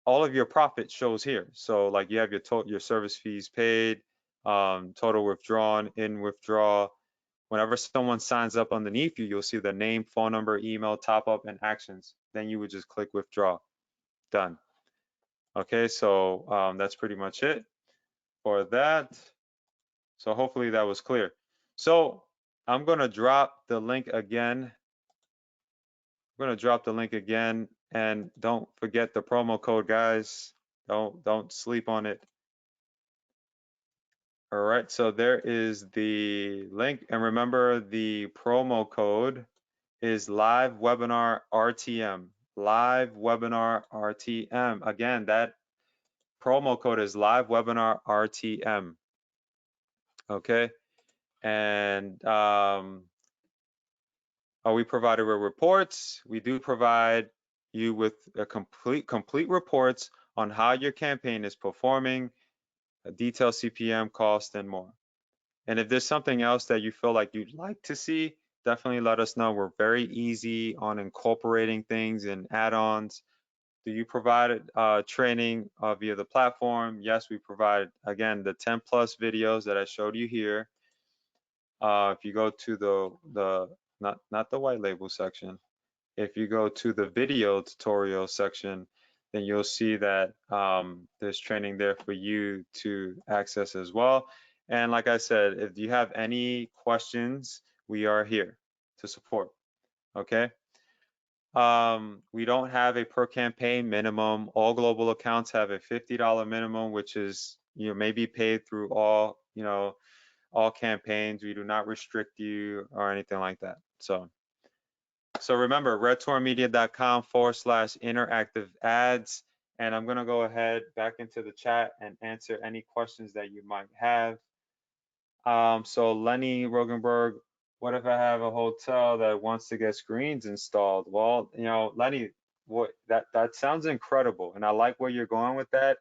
all of your profit shows here. So like you have your service fees paid, total withdrawn, in withdraw. Whenever someone signs up underneath you, you'll see the name, phone number, email, top up, and actions. Then you would just click withdraw. Done. Okay, so that's pretty much it for that. So hopefully that was clear. So I'm gonna drop the link again. I'm gonna drop the link again, and don't forget the promo code, guys. Don't sleep on it. All right, so there is the link, and remember the promo code is live webinar RTM. Live webinar RTM. Again, that promo code is live webinar RTM. Okay, and are we provided with reports? We do provide you with a complete reports on how your campaign is performing, a detailed CPM, cost, and more. And if there's something else that you feel like you'd like to see, definitely let us know. We're very easy on incorporating things and add-ons. Do you provide training via the platform? Yes, we provide, again, the 10 plus videos that I showed you here. If you go to the not the white label section, if you go to the video tutorial section, then you'll see that there's training there for you to access as well. And like I said, if you have any questions, we are here to support. Okay. We don't have a per campaign minimum. All global accounts have a $50 minimum, which is, may be paid through all, all campaigns. We do not restrict you or anything like that. So remember, redtourmedia.com/interactive ads. And I'm going to go ahead back into the chat and answer any questions that you might have. So Lenny Rogenberg, what if I have a hotel that wants to get screens installed? Well, Lenny, that sounds incredible, and I like where you're going with that.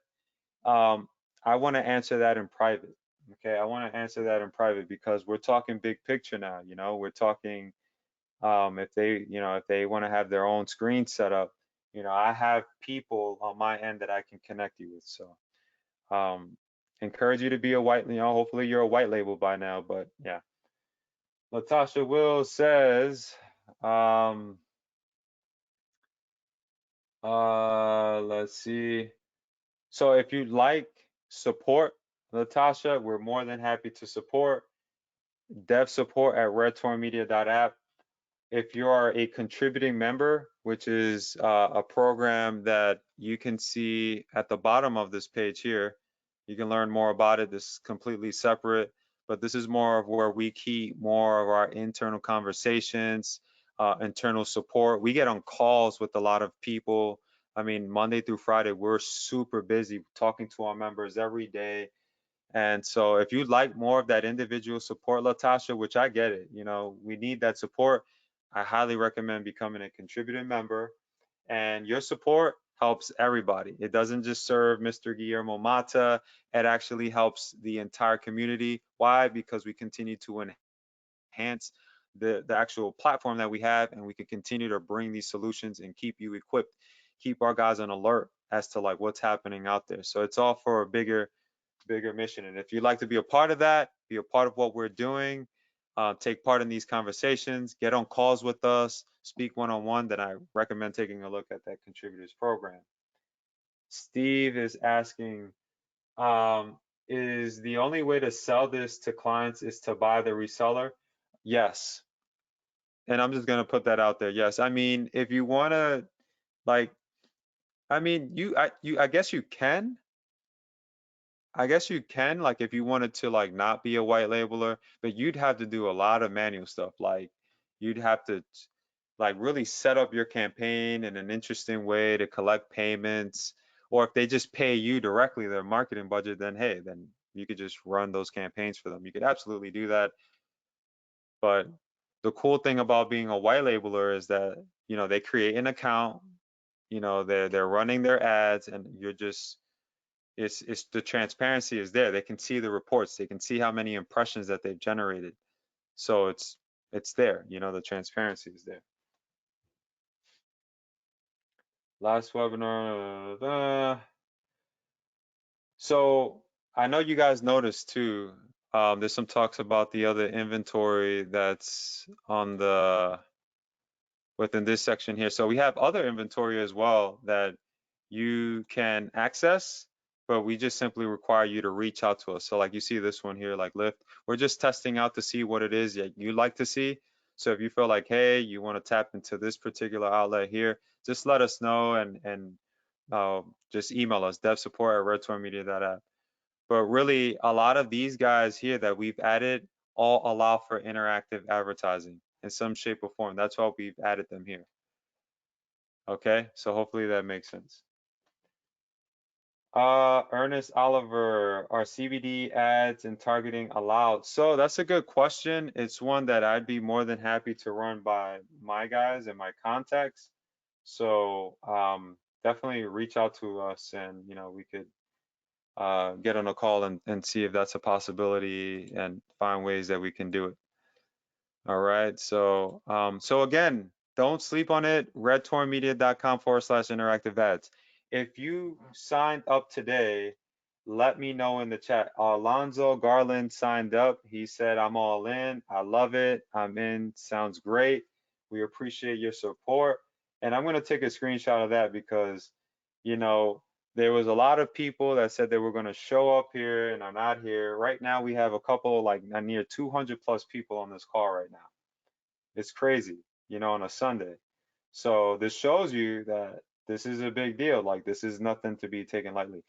I want to answer that in private. Okay, I want to answer that in private because we're talking big picture now. We're talking if they want to have their own screen set up. I have people on my end that I can connect you with. So encourage you to be a white, hopefully you're a white label by now, but yeah. Latasha Will says, let's see. So if you'd like support, Latasha, we're more than happy to support. Dev support at redtourmedia.app. If you are a contributing member, which is a program that you can see at the bottom of this page here, you can learn more about it. This is completely separate, but this is more of where we keep more of our internal conversations, internal support. We get on calls with a lot of people. I mean, Monday through Friday, we're super busy talking to our members every day. And so if you'd like more of that individual support, Latasha, which I get it, we need that support. I highly recommend becoming a contributing member. And your support helps everybody. It doesn't just serve Mr. Guillermo Mata, it actually helps the entire community. Why? Because we continue to enhance the actual platform that we have, and we can continue to bring these solutions and keep you equipped, keep our guys on alert as to like what's happening out there. So it's all for a bigger mission. And if you'd like to be a part of that, be a part of what we're doing, take part in these conversations, get on calls with us, speak one-on-one, then I recommend taking a look at that contributors program. Steve is asking, is the only way to sell this to clients is to buy the reseller? Yes. And I'm just gonna put that out there. Yes, I mean, if you wanna, like, I mean, I guess you can. I guess you can, like, if you wanted to, like, not be a white labeler, but you'd have to do a lot of manual stuff. Like, you'd have to, like, really set up your campaign in an interesting way to collect payments. Or if they just pay you directly their marketing budget, then hey, then you could just run those campaigns for them. You could absolutely do that. But the cool thing about being a white labeler is that, they create an account, they're running their ads, and you're just, it's the transparency is there. They can see the reports, they can see how many impressions that they've generated. So it's there, the transparency is there. Last webinar. So I know you guys noticed too, there's some talks about the other inventory that's on the within this section here. So we have other inventory as well that you can access, but we just simply require you to reach out to us. So like you see this one here, like Lyft, we're just testing out to see what it is that you like to see. So if you feel like, hey, you want to tap into this particular outlet here, just let us know and just email us, devsupport@redtourmedia.app. But really, a lot of these guys here that we've added all allow for interactive advertising in some shape or form. That's why we've added them here. Okay, so hopefully that makes sense. Ernest Oliver, are CBD ads and targeting allowed? So that's a good question. It's one that I'd be more than happy to run by my guys and my contacts. So definitely reach out to us and we could get on a call and see if that's a possibility and find ways that we can do it. All right. So again, don't sleep on it. redtourmedia.com/interactive ads. If you signed up today, let me know in the chat. Alonzo Garland signed up. He said, I'm all in. I love it. I'm in. Sounds great. We appreciate your support. And I'm going to take a screenshot of that because, you know, there was a lot of people that said they were going to show up here and are not here. Right now, we have a couple, like near 200 plus people on this call right now. It's crazy, on a Sunday. So this shows you that this is a big deal. Like, this is nothing to be taken lightly.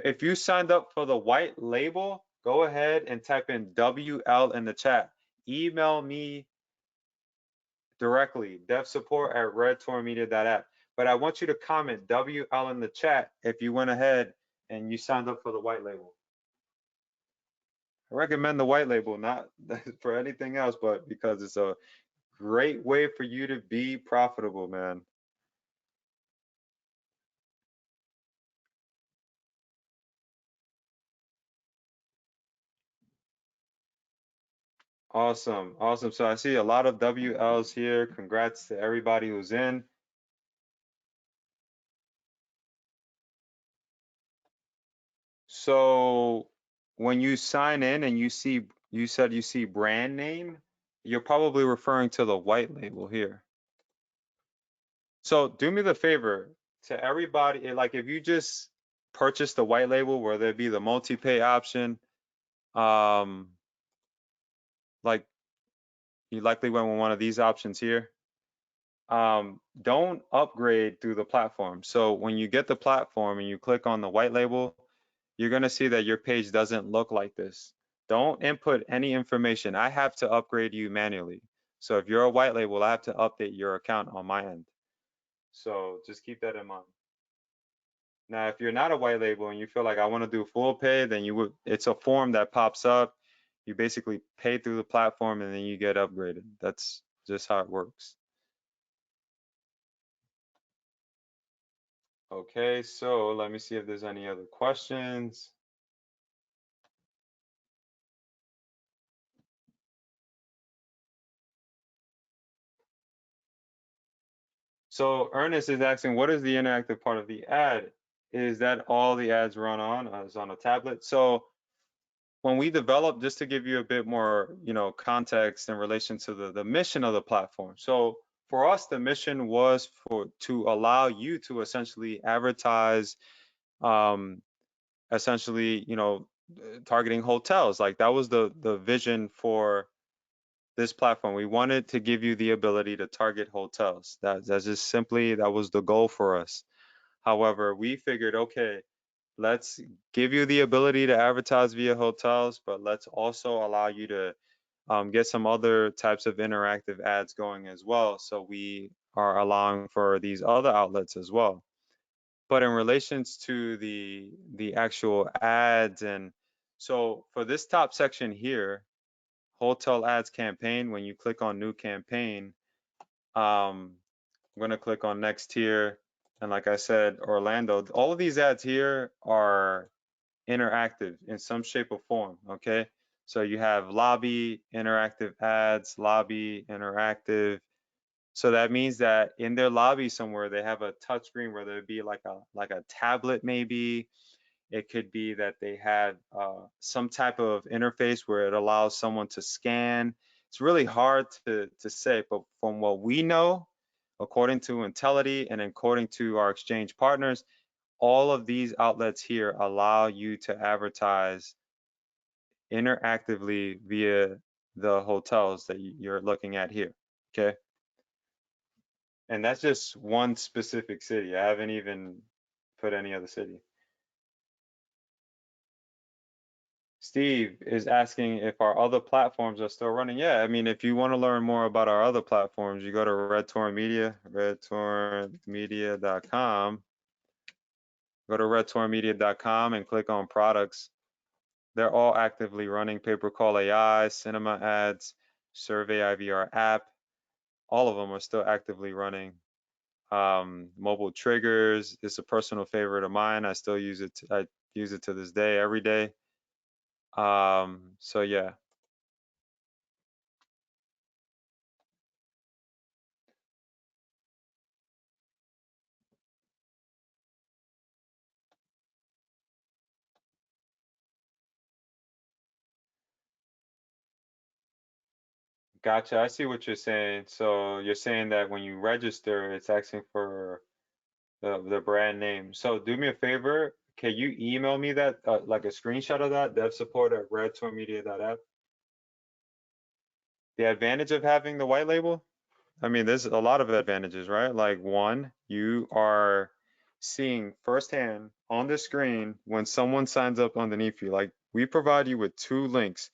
If you signed up for the white label, go ahead and type in WL in the chat. Email me directly, devsupport@redtourmedia.app. But I want you to comment WL in the chat if you went ahead and you signed up for the white label. I recommend the white label, not for anything else, but because it's a great way for you to be profitable, man. Awesome, awesome. So I see a lot of WLs here. Congrats to everybody who's in. So when you sign in and you said you see brand name, you're probably referring to the white label here. So do me the favor, to everybody, like if you just purchase the white label, where there be the multi-pay option, like you likely went with one of these options here. Don't upgrade through the platform. So when you get the platform and you click on the white label, you're gonna see that your page doesn't look like this. Don't input any information. I have to upgrade you manually. So if you're a white label, I have to update your account on my end. So just keep that in mind. Now, if you're not a white label and you feel like I want to do full pay, then it's a form that pops up. You basically pay through the platform and then you get upgraded. That's just how it works. Okay, so let me see if there's any other questions. So Ernest is asking, what is the interactive part of the ad? Is that all the ads run on is on a tablet? So when we developed, just to give you a bit more, context in relation to the mission of the platform. So for us, the mission was to allow you to essentially advertise, essentially, targeting hotels. Like that was the vision for this platform. We wanted to give you the ability to target hotels. That's just simply, that was the goal for us. However, we figured, okay, let's give you the ability to advertise via hotels, but let's also allow you to get some other types of interactive ads going as well. So we are allowing for these other outlets as well. But in relations to the actual ads, and so for this top section here, hotel ads campaign, when you click on new campaign, I'm gonna click on next here. And like I said, Orlando, all of these ads here are interactive in some shape or form, okay? So you have lobby, interactive ads, lobby, interactive. So that means that in their lobby somewhere, they have a touchscreen, whether it be like a tablet maybe. It could be that they had some type of interface where it allows someone to scan. It's really hard to say, but from what we know, according to Intellity and according to our exchange partners, all of these outlets here allow you to advertise interactively via the hotels that you're looking at here, okay? And that's just one specific city. I haven't even put any other city. Steve is asking if our other platforms are still running. Yeah, I mean, if you want to learn more about our other platforms, you go to Red Torrent Media, redtorrentmedia.com. Go to redtorrentmedia.com and click on products. They're all actively running pay-per-call AI, cinema ads, survey IVR app. All of them are still actively running. Mobile triggers is a personal favorite of mine. I still use it. I use it to this day, every day. So yeah. Gotcha. I see what you're saying. So you're saying that when you register, it's asking for the brand name. So do me a favor. Can you email me that, like a screenshot of that, devsupport@redtormedia.app? The advantage of having the white label? I mean, there's a lot of advantages, right? Like one, you are seeing firsthand on the screen when someone signs up underneath you. Like we provide you with two links.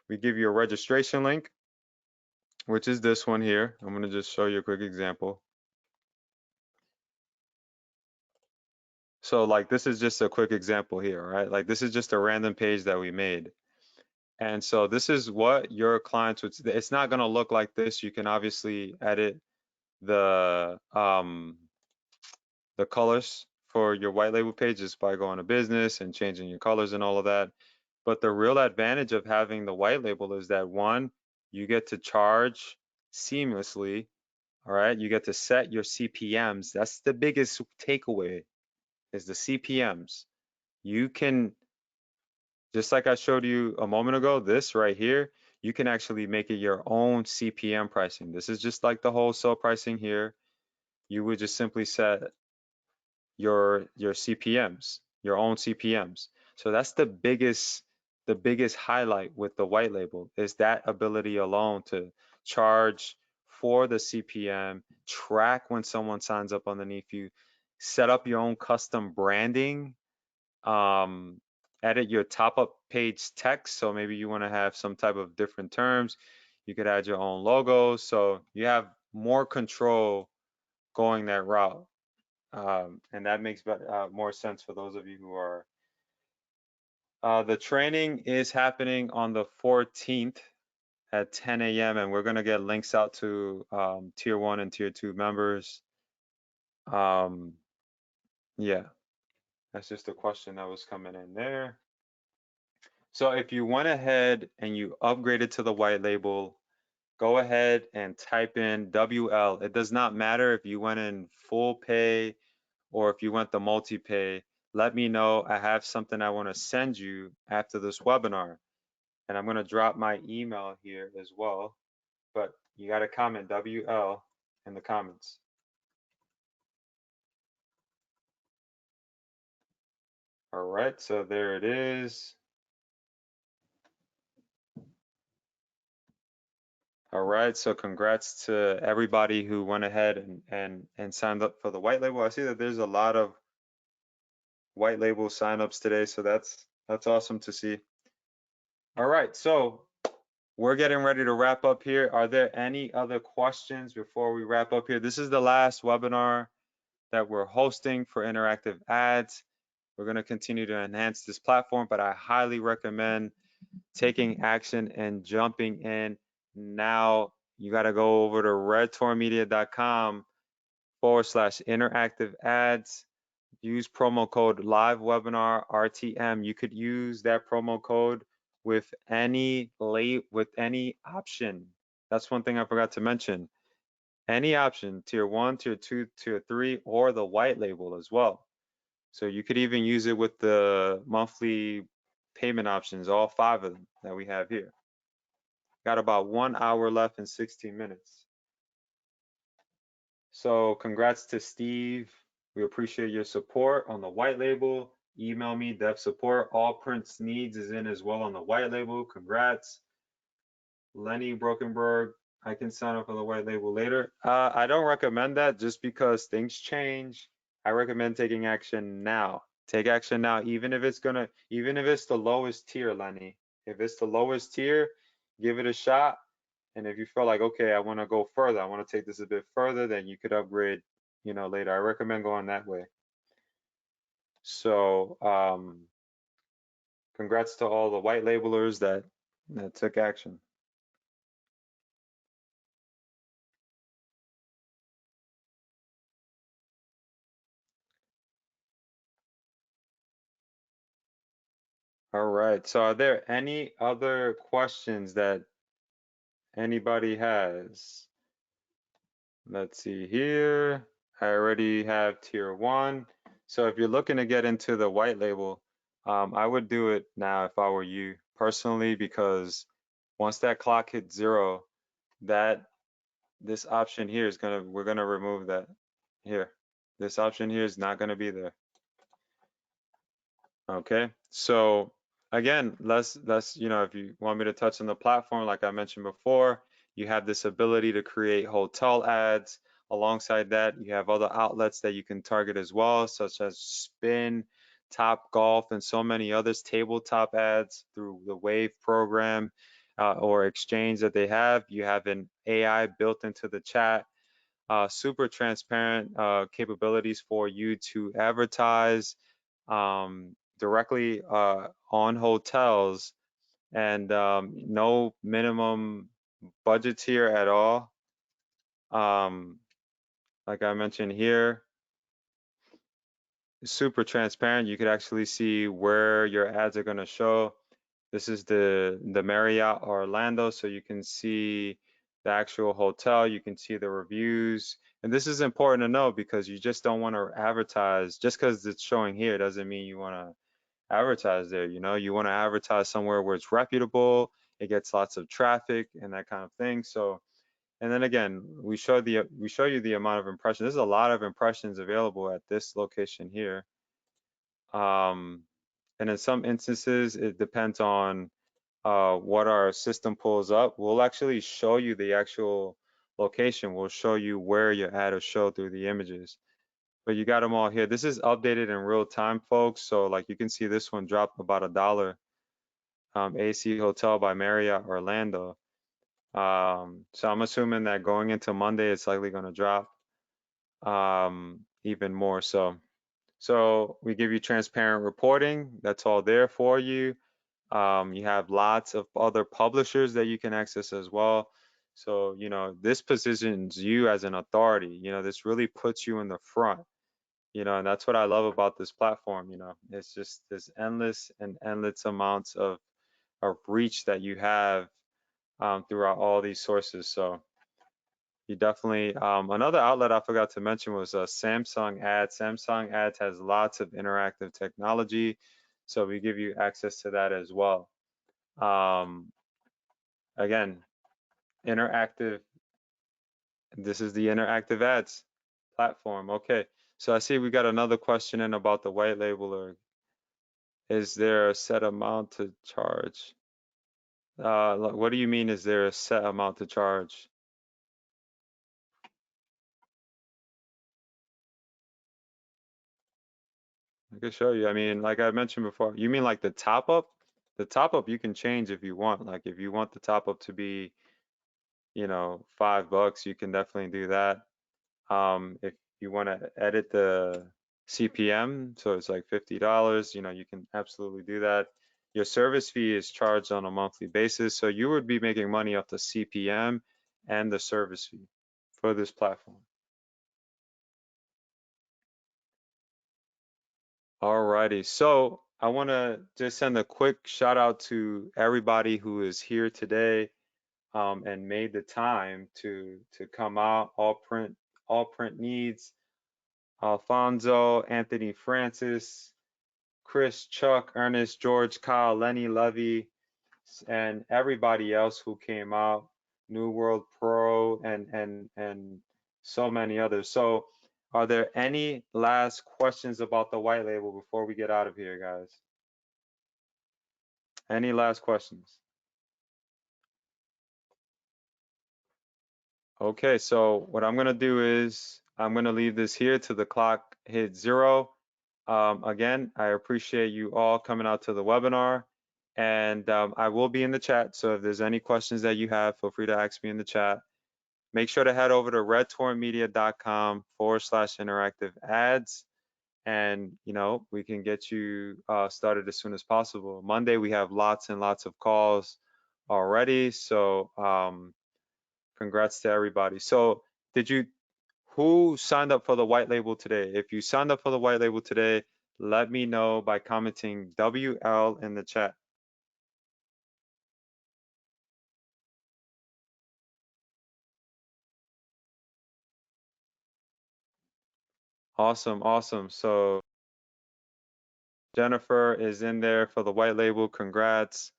We give you a registration link, which is this one here. I'm going to just show you a quick example. So like this is just a quick example here, right? Like this is just a random page that we made. And so this is what your clients would, it's not going to look like this. You can obviously edit the colors for your white label page just by going to business and changing your colors and all of that. But the real advantage of having the white label is that one, you get to charge seamlessly. All right, you get to set your CPMs. That's the biggest takeaway is the CPMs. You can, just like I showed you a moment ago, this right here, you can actually make it your own CPM pricing. This is just like the wholesale pricing here. You would just simply set your CPMs, your own CPMs. So that's the biggest highlight with the white label is that ability alone to charge for the CPM, track when someone signs up underneath you, set up your own custom branding, um, edit your top up page text. So maybe you want to have some type of different terms. You could add your own logo. So you have more control going that route. And that makes more sense for those of you who are. The training is happening on the 14th at 10 a.m. and we're going to get links out to tier 1 and tier 2 members. Yeah, that's just a question that was coming in there. So if you went ahead and you upgraded to the white label, go ahead and type in WL. It does not matter if you went in full pay or if you went the multi-pay. Let me know. I have something I want to send you after this webinar. And I'm going to drop my email here as well. But you got to comment WL in the comments. All right, so there it is. All right, so congrats to everybody who went ahead and signed up for the white label. I see that there's a lot of white label signups today, so that's awesome to see. All right, so we're getting ready to wrap up here. Are there any other questions before we wrap up here? This is the last webinar that we're hosting for interactive ads. We're going to continue to enhance this platform, but I highly recommend taking action and jumping in now. You got to go over to redtourmedia.com/interactive ads. Use promo code live webinar RTM. You could use that promo code with any option. That's one thing I forgot to mention. Any option, tier 1, tier 2, tier 3, or the white label as well. So you could even use it with the monthly payment options, all 5 of them that we have here. Got about 1 hour left and 16 minutes. So congrats to Steve. We appreciate your support on the white label. Email me, dev support. All Prince needs is in as well on the white label. Congrats. Lenny Brokenberg, I can sign up for the white label later. I don't recommend that just because things change. I recommend taking action now. Take action now, even if it's the lowest tier, Lenny. If it's the lowest tier, give it a shot. And if you feel like, okay, I want to go further, I want to take this a bit further, then you could upgrade, later. I recommend going that way. So, congrats to all the white labelers that took action. All right. So are there any other questions that anybody has? Let's see here. I already have tier 1. So if you're looking to get into the white label, I would do it now if I were you personally, because once that clock hits 0, this option here we're gonna remove that here. This option here is not gonna be there. Okay, so again, let's if you want me to touch on the platform, like I mentioned before, you have this ability to create hotel ads. Alongside that, you have other outlets that you can target as well, such as Spin, Top Golf, and so many others. Tabletop ads through the Wave program or exchange that they have. You have an AI built into the chat. Super transparent capabilities for you to advertise directly on hotels, and no minimum budgets here at all. Like I mentioned here, super transparent. You could actually see where your ads are going to show. This is the Marriott Orlando, so you can see the actual hotel, you can see the reviews. And this is important to know because you just don't want to advertise just because it's showing here doesn't mean you want to advertise there. You want to advertise somewhere where it's reputable, it gets lots of traffic and that kind of thing. So, and then again, we show you the amount of impressions. There's a lot of impressions available at this location here. And in some instances, it depends on what our system pulls up. We'll actually show you the actual location. We'll show you where your ad will show through the images. But you got them all here. This is updated in real time, folks. So like you can see this one dropped about $1. AC Hotel by Marriott Orlando. So I'm assuming that going into Monday, it's likely going to drop even more so. So we give you transparent reporting. That's all there for you. You have lots of other publishers that you can access as well. So, this positions you as an authority. This really puts you in the front. And that's what I love about this platform. It's just this endless amounts of reach that you have throughout all these sources. So you definitely, another outlet I forgot to mention was Samsung Ads. Samsung Ads has lots of interactive technology, so we give you access to that as well. Again, interactive, this is the interactive ads platform. Okay, so I see we got another question in about the white labeler. Is there a set amount to charge? What do you mean, is there a set amount to charge? I can show you. I mean, like I mentioned before, you mean like the top up? The top up you can change if you want. Like if you want the top up to be, you know, $5, you can definitely do that. If you want to edit the CPM, so it's like $50, you know, you can absolutely do that. Your service fee is charged on a monthly basis, so you would be making money off the CPM and the service fee for this platform. Alrighty, so I want to just send a quick shout out to everybody who is here today, and made the time to come out. All print needs, Alfonso, Anthony Francis, Chris, Chuck, Ernest, George, Kyle, Lenny, Levy, and everybody else who came out, New World Pro, and so many others. So, are there any last questions about the white label before we get out of here, guys? Any last questions? Okay, so what I'm gonna do is I'm gonna leave this here till the clock hits 0. Again, I appreciate you all coming out to the webinar, and I will be in the chat. So if there's any questions that you have, feel free to ask me in the chat. Make sure to head over to redtorrentmedia.com/interactive ads, and you know, we can get you started as soon as possible. Monday we have lots and lots of calls already, so congrats to everybody. So did you, who signed up for the white label today? If you signed up for the white label today, let me know by commenting WL in the chat. Awesome, awesome. So Jennifer is in there for the white label. Congrats.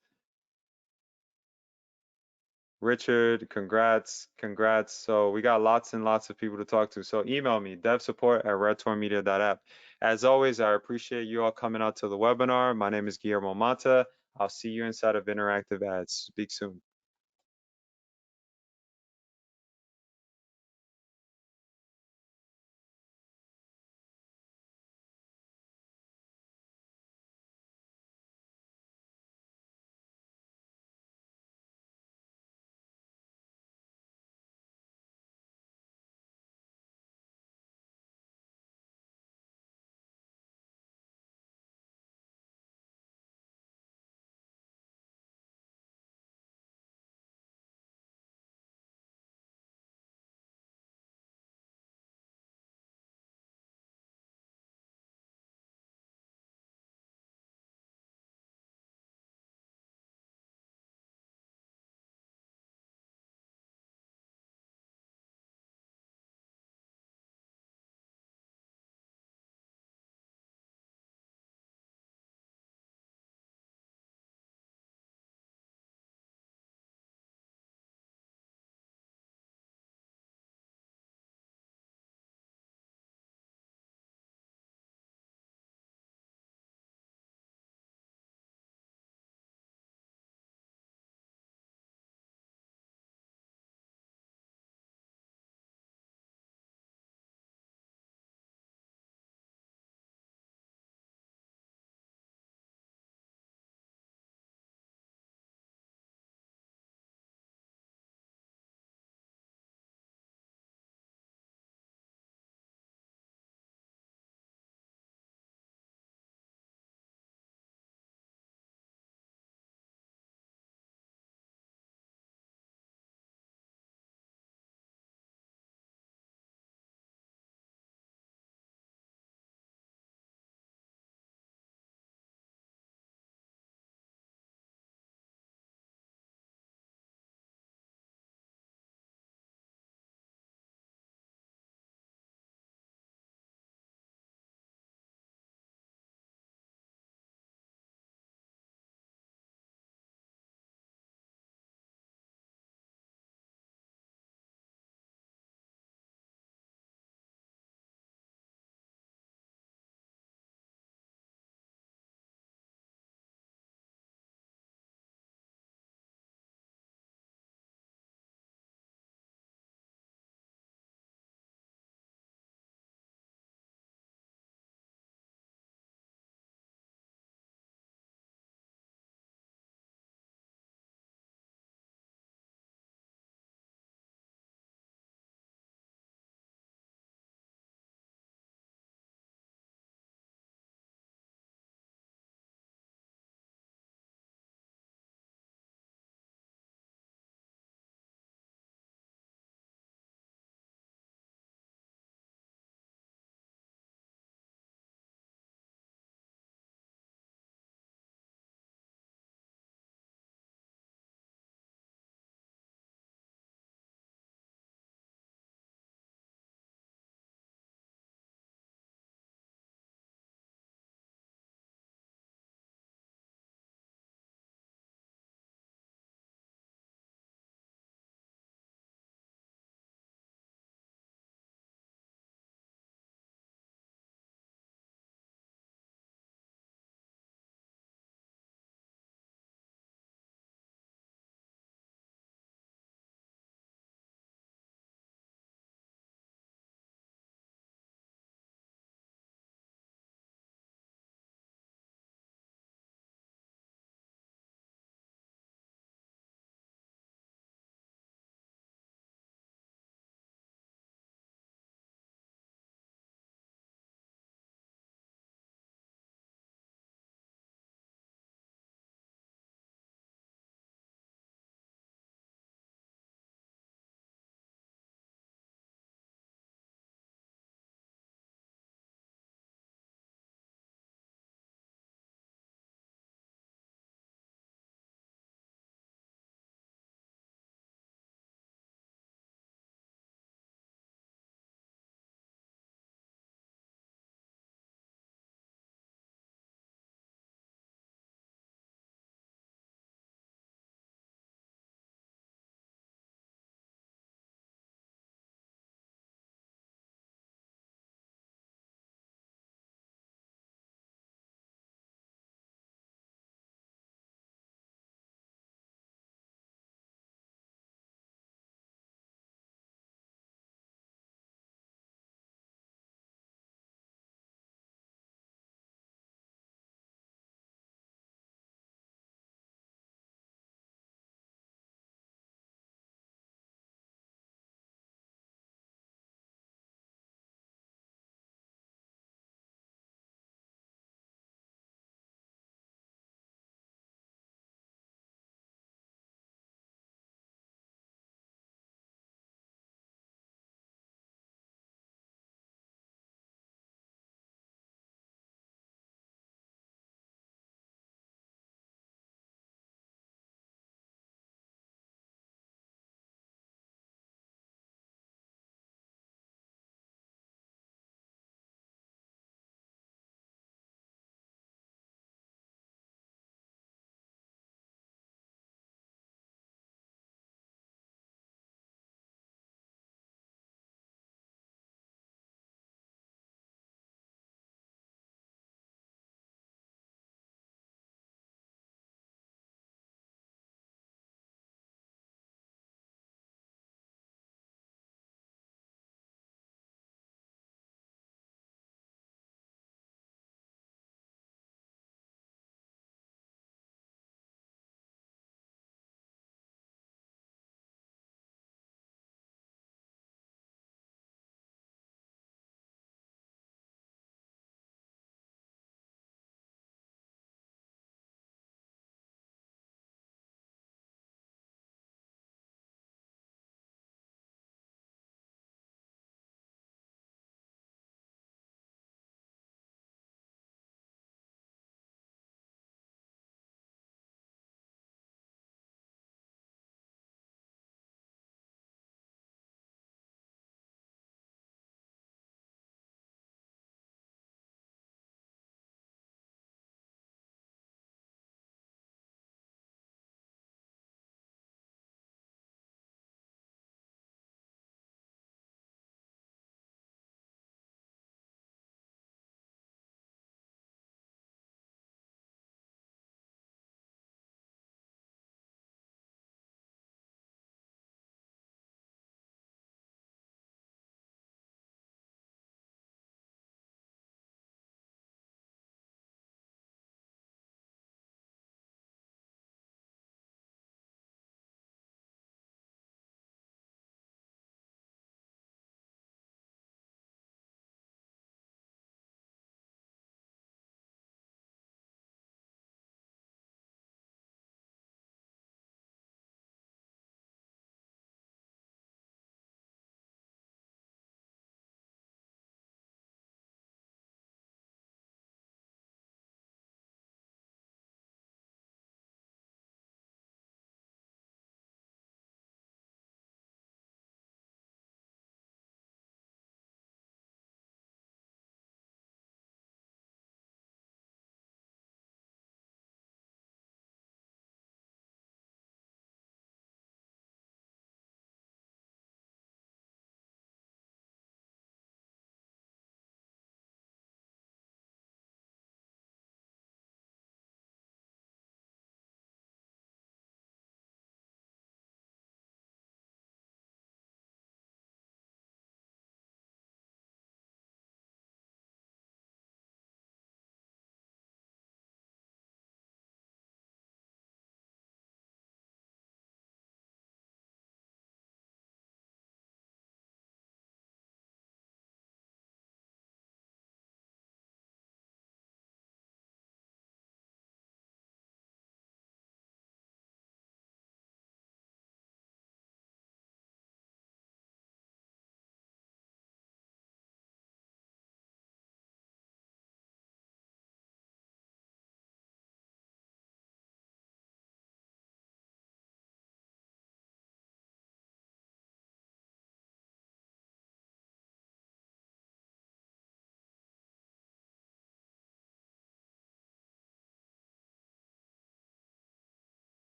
Richard, congrats, congrats. So we got lots and lots of people to talk to. So email me, devsupport@redtormedia.app. As always, I appreciate you all coming out to the webinar. My name is Guillermo Mata. I'll see you inside of Interactive Ads. Speak soon.